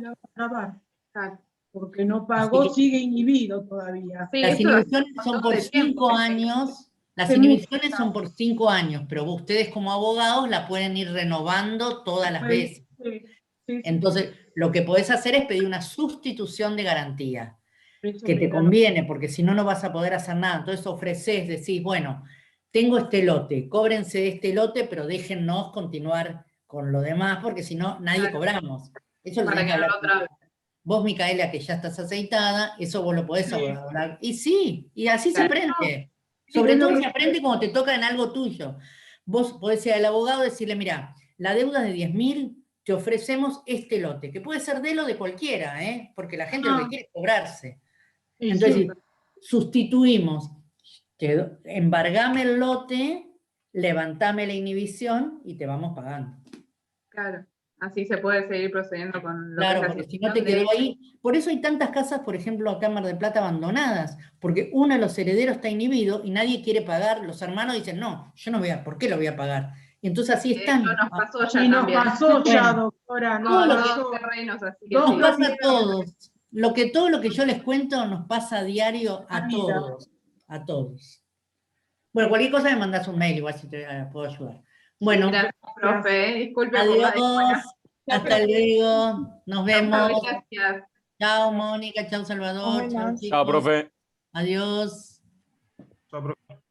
Porque no pagó, sigue inhibido todavía. Sí, las inhibiciones son por 5 años. Las inhibiciones son por 5 años, pero ustedes como abogados la pueden ir renovando todas las veces. Entonces, lo que podés hacer es pedir una sustitución de garantía, que te conviene, porque si no, no vas a poder hacer nada. Entonces ofreces, decís, bueno, tengo este lote, cóbrense de este lote, pero déjennos continuar con lo demás, porque si no, nadie cobramos. Eso lo tenés que hablar con vos, Micaela, que ya estás aceitada, eso vos lo podés hablar. Y sí, y así se aprende. Sobre todo se aprende cuando te toca en algo tuyo. Vos podés ir al abogado y decirle, mira, la deuda es de 10.000, te ofrecemos este lote, que puede ser de él o de cualquiera, porque la gente lo que quiere es cobrarse. Entonces, sustituimos, embargame el lote, levantame la inhibición y te vamos pagando. Claro, así se puede seguir procediendo con lo Claro, que es la porque si no te quedó ahí. Por eso hay tantas casas, por ejemplo, acá en Mar del Plata abandonadas, porque uno de los herederos está inhibido y nadie quiere pagar. Los hermanos dicen, no, yo no voy a, ¿por qué lo voy a pagar? Y entonces así están. Eso nos pasó ya Y nos también. pasó ya, Bueno, doctora. todo lo Nos que- pasó. terrenos, así que Dos sí. Nos pasa a todos. Todo lo que yo les cuento nos pasa a diario a vida. todos. A todos. Bueno, cualquier cosa me mandas un mail, igual si te puedo ayudar. Bueno, Gracias, profe. Disculpe por la adiós. demora. Hasta luego. Nos vemos. Gracias. Chao, Mónica. Chao, Salvador. Chao, chicos. Chao, profe. Adiós. Chao, profe.